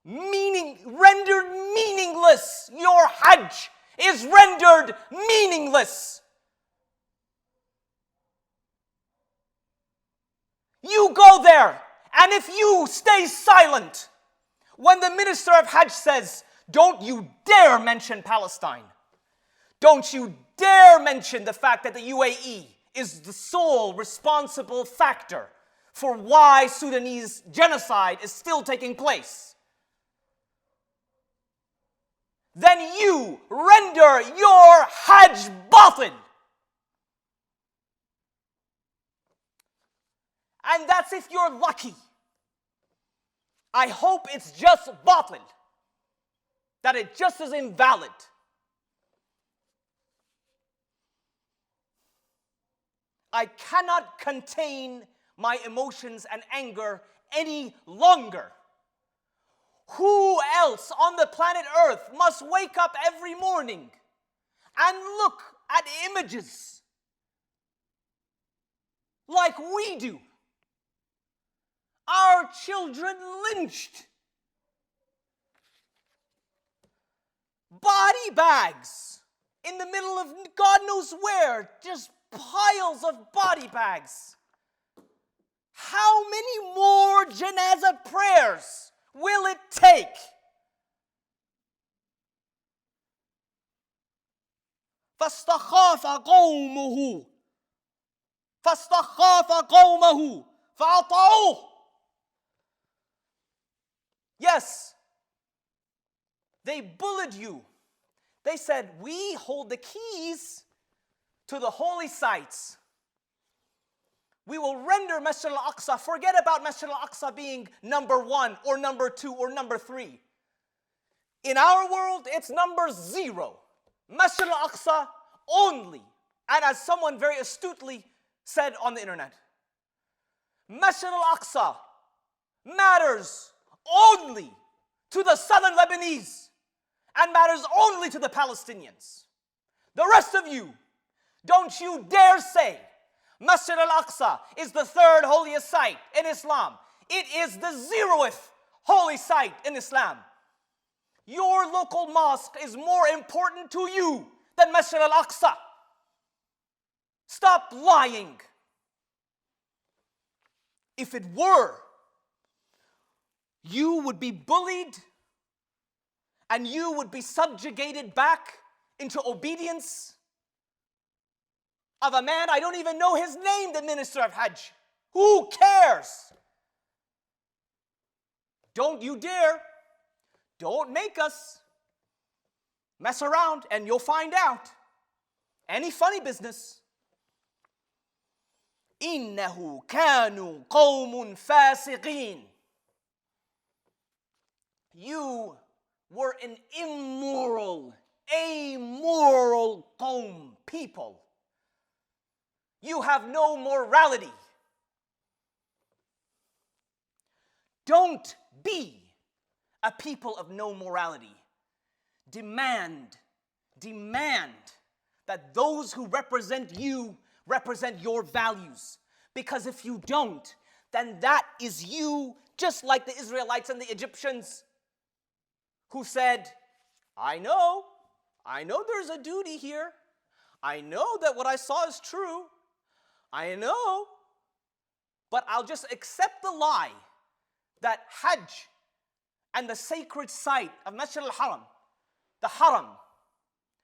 rendered meaningless. Your Hajj is rendered meaningless. You go there, and if you stay silent when the minister of Hajj says Don't you dare mention Palestine. Don't you dare mention the fact that the UAE is the sole responsible factor for why Sudanese genocide is still taking place. Then you render your Hajj batil. And that's if you're lucky. I hope it's just batil, that it just is invalid. I cannot contain my emotions and anger any longer. Who else on the planet Earth must wake up every morning and look at images like we do? Our children lynched. Body bags in the middle of God knows where, just piles of body bags. How many more janazah prayers will it take? فاستخاف قومه فأطاعوه. Yes, they bullied you. They said, we hold the keys to the holy sites. We will render Masjid al-Aqsa. Forget about Masjid al-Aqsa being number 1 or number 2 or number 3. In our world, it's number 0. Masjid al-Aqsa only. And as someone very astutely said on the internet, Masjid al-Aqsa matters only to the southern Lebanese and matters only to the Palestinians. The rest of you, don't you dare say Masjid al-Aqsa is the 3rd holiest site in Islam. It is the 0th holy site in Islam. Your local mosque is more important to you than Masjid al-Aqsa. Stop lying. If it were, you would be bullied and you would be subjugated back into obedience of a man, I don't even know his name, the Minister of Hajj. Who cares? Don't you dare. Don't make us mess around and you'll find out. Any funny business. إِنَّهُ كَانُوا قَوْمٌ فَاسِقِينَ. You were an immoral, amoral people. You have no morality. Don't be a people of no morality. Demand that those who represent you represent your values. Because if you don't, then that is you, just like the Israelites and the Egyptians who said, I know there's a duty here. I know that what I saw is true. I know, but I'll just accept the lie that Hajj and the sacred site of Masjid al-Haram, the Haram,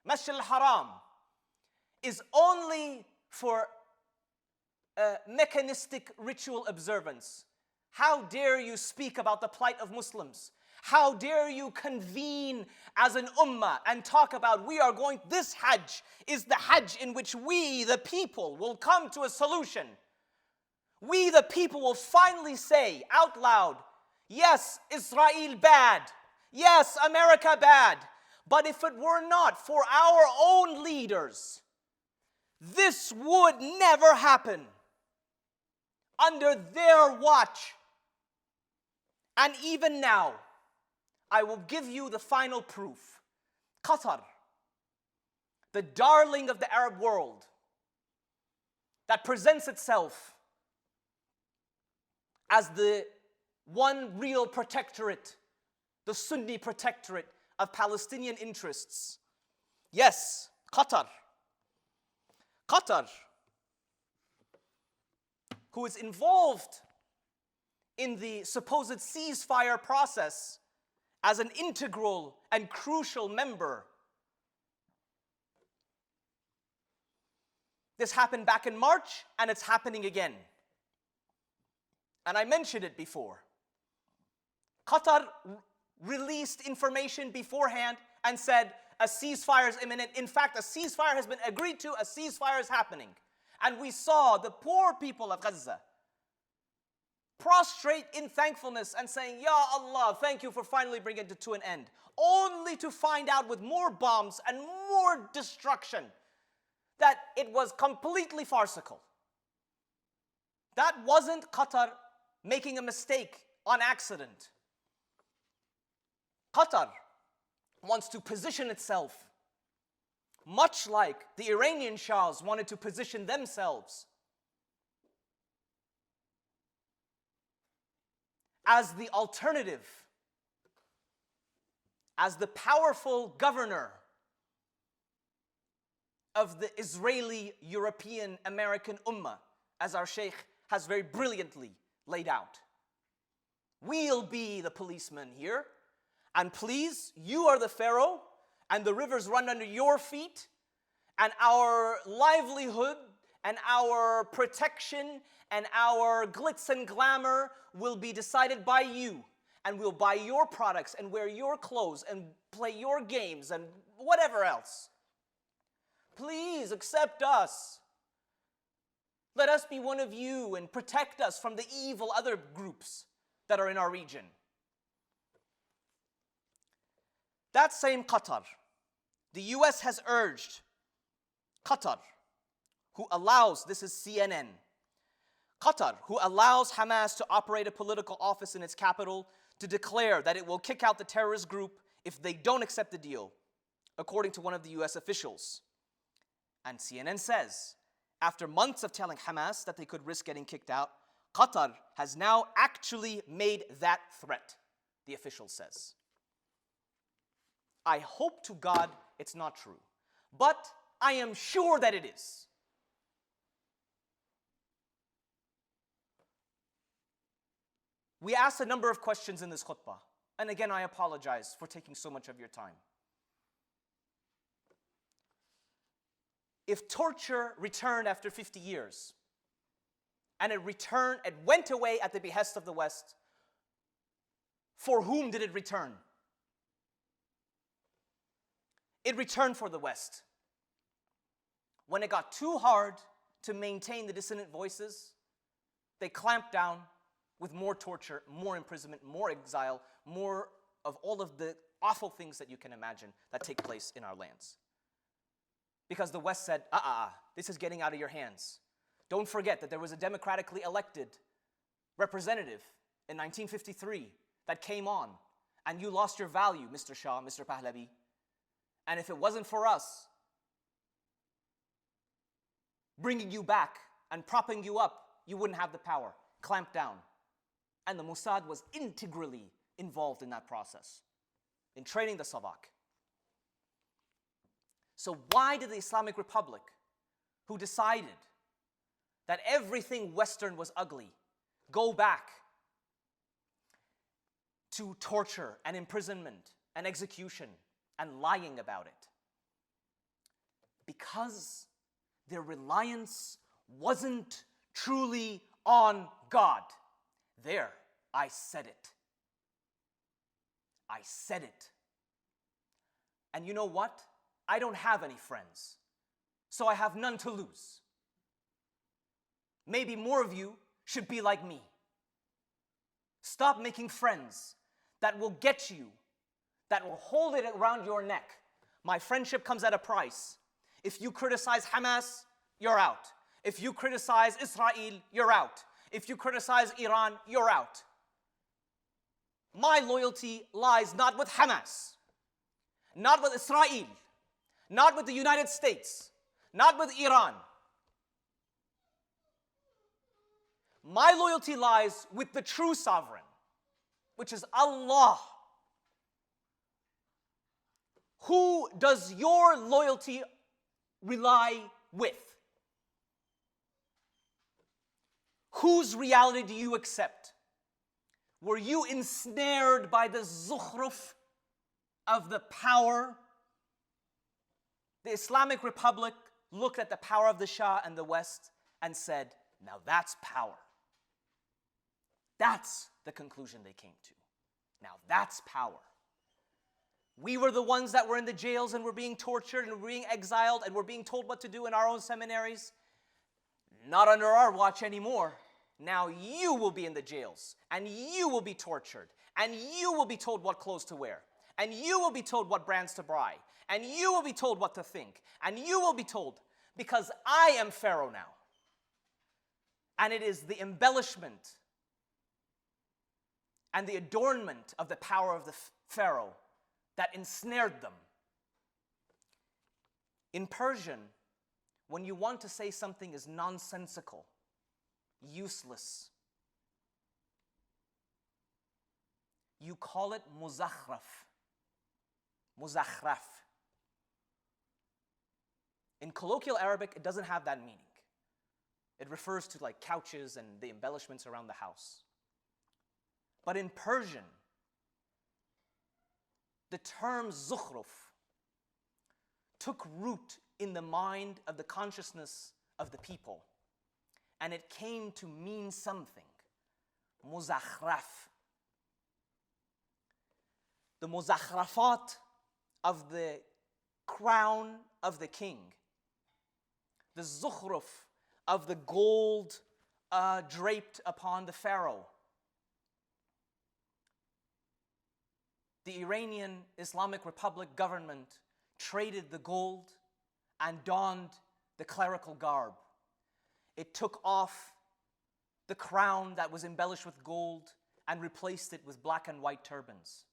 Masjid al-Haram, is only for mechanistic ritual observance. How dare you speak about the plight of Muslims? How dare you convene as an ummah and talk about this Hajj is the Hajj in which we, the people, will come to a solution. We, the people, will finally say out loud, yes, Israel bad. Yes, America bad. But if it were not for our own leaders, this would never happen under their watch. And even now, I will give you the final proof. Qatar, the darling of the Arab world, that presents itself as the one real protectorate, the Sunni protectorate of Palestinian interests. Yes, Qatar, who is involved in the supposed ceasefire process as an integral and crucial member. This happened back in March, and it's happening again. And I mentioned it before. Qatar released information beforehand and said a ceasefire is imminent. In fact, a ceasefire has been agreed to, a ceasefire is happening. And we saw the poor people of Gaza prostrate in thankfulness and saying, Ya Allah, thank you for finally bringing it to an end. Only to find out with more bombs and more destruction that it was completely farcical. That wasn't Qatar making a mistake on accident. Qatar wants to position itself much like the Iranian Shahs wanted to position themselves as the alternative, as the powerful governor of the Israeli, European, American ummah, as our Sheikh has very brilliantly laid out. We'll be the policemen here, and please, you are the Pharaoh, and the rivers run under your feet, and our livelihood and our protection and our glitz and glamour will be decided by you, and we'll buy your products and wear your clothes and play your games and whatever else. Please accept us. Let us be one of you and protect us from the evil other groups that are in our region. That same Qatar, the US has urged Qatar, who allows, this is CNN, Qatar, who allows Hamas to operate a political office in its capital, to declare that it will kick out the terrorist group if they don't accept the deal, according to one of the US officials. And CNN says, after months of telling Hamas that they could risk getting kicked out, Qatar has now actually made that threat, the official says. I hope to God it's not true, but I am sure that it is. We asked a number of questions in this khutbah, and again I apologize for taking so much of your time. If torture returned after 50 years, and it went away at the behest of the West, for whom did it return? It returned for the West. When it got too hard to maintain the dissident voices, they clamped down with more torture, more imprisonment, more exile, more of all of the awful things that you can imagine that take place in our lands. Because the West said, this is getting out of your hands. Don't forget that there was a democratically elected representative in 1953 that came on, and you lost your value, Mr. Shah, Mr. Pahlavi. And if it wasn't for us bringing you back and propping you up, you wouldn't have the power. Clamp down. And the Mossad was integrally involved in that process, in training the Savak. So why did the Islamic Republic, who decided that everything Western was ugly, go back to torture and imprisonment and execution and lying about it? Because their reliance wasn't truly on God. There, I said it. I said it. And you know what? I don't have any friends, so I have none to lose. Maybe more of you should be like me. Stop making friends that will get you, that will hold it around your neck. My friendship comes at a price. If you criticize Hamas, you're out. If you criticize Israel, you're out. If you criticize Iran, you're out. My loyalty lies not with Hamas, not with Israel, not with the United States, not with Iran. My loyalty lies with the true sovereign, which is Allah. Who does your loyalty rely with? Whose reality do you accept? Were you ensnared by the Zukhruf of the power? The Islamic Republic looked at the power of the Shah and the West and said, now that's power. That's the conclusion they came to. Now that's power. We were the ones that were in the jails and were being tortured and were being exiled and were being told what to do in our own seminaries. Not under our watch anymore. Now you will be in the jails and you will be tortured and you will be told what clothes to wear and you will be told what brands to buy and you will be told what to think and you will be told, because I am Pharaoh now. And it is the embellishment and the adornment of the power of the Pharaoh that ensnared them. In Persian, when you want to say something is nonsensical, useless, you call it muzakhraf. Muzakhraf. In colloquial Arabic, it doesn't have that meaning. It refers to like couches and the embellishments around the house. But in Persian, the term Zukhruf took root in the mind of the consciousness of the people, and it came to mean something. Muzakhraf. The muzakhrafat of the crown of the king. The Zukhruf of the gold draped upon the Pharaoh. The Iranian Islamic Republic government traded the gold and donned the clerical garb. It took off the crown that was embellished with gold and replaced it with black and white turbans.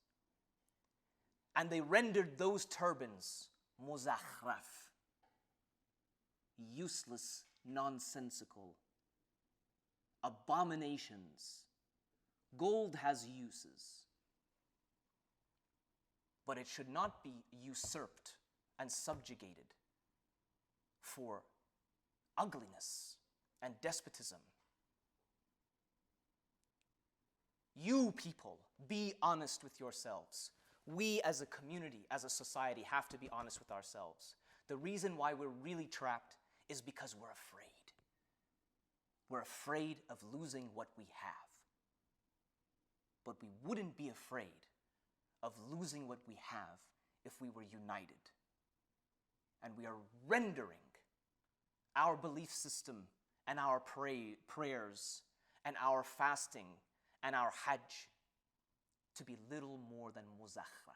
And they rendered those turbans muzakhraf, useless, nonsensical, abominations. Gold has uses, but it should not be usurped and subjugated for ugliness and despotism. You people, be honest with yourselves. We as a community, as a society, have to be honest with ourselves. The reason why we're really trapped is because we're afraid. We're afraid of losing what we have. But we wouldn't be afraid of losing what we have if we were united. And we are rendering our belief system and our prayers and our fasting and our hajj to be little more than muzakhraf.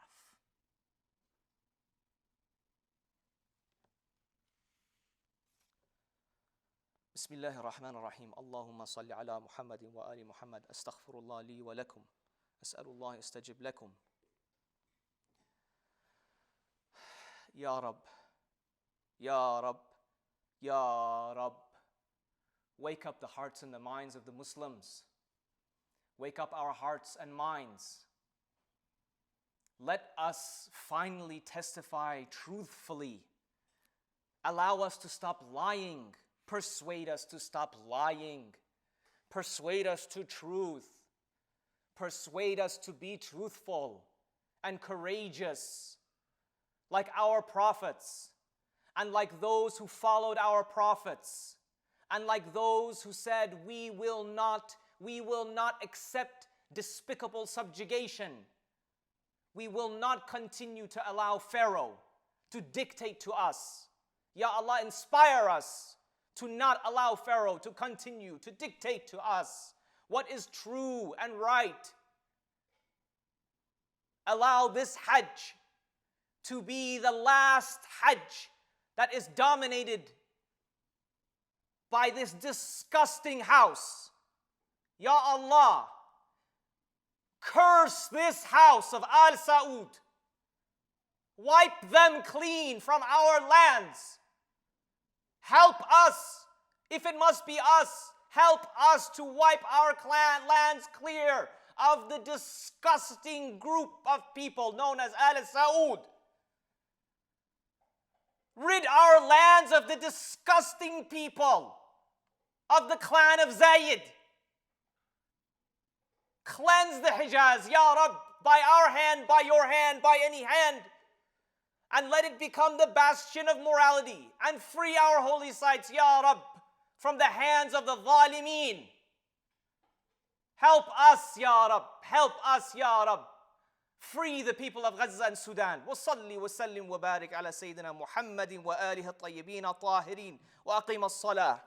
Bismillahir Rahmanir Rahim. Allahumma salli ala Muhammadin wa ali Muhammad. Astaghfirullah li wa lakum. As'alullah istajib lakum. Ya Rab, Ya Rab, Ya Rab. Wake up the hearts and the minds of the Muslims. Wake up our hearts and minds. Let us finally testify truthfully. Allow us to stop lying. Persuade us to stop lying. Persuade us to truth. Persuade us to be truthful and courageous, like our prophets, and like those who followed our prophets, and like those who said, we will not accept despicable subjugation. We will not continue to allow Pharaoh to dictate to us. Ya Allah, inspire us to not allow Pharaoh to continue to dictate to us what is true and right. Allow this Hajj to be the last Hajj that is dominated by this disgusting house. Ya Allah, curse this house of Al Saud. Wipe them clean from our lands. Help us, if it must be us, help us to wipe our lands clear of the disgusting group of people known as Al Saud. Rid our lands of the disgusting people of the clan of Zayd. Cleanse the Hijaz, Ya Rab, by our hand, by your hand, by any hand. And let it become the bastion of morality. And free our holy sites, Ya Rab, from the hands of the Zalimeen. Help us, Ya Rab. Help us, Ya Rab. Free the people of Gaza and Sudan. وصلي وسلم وبارك على سيدنا محمد وآله الطيبين الطاهرين وأقيم الصلاة.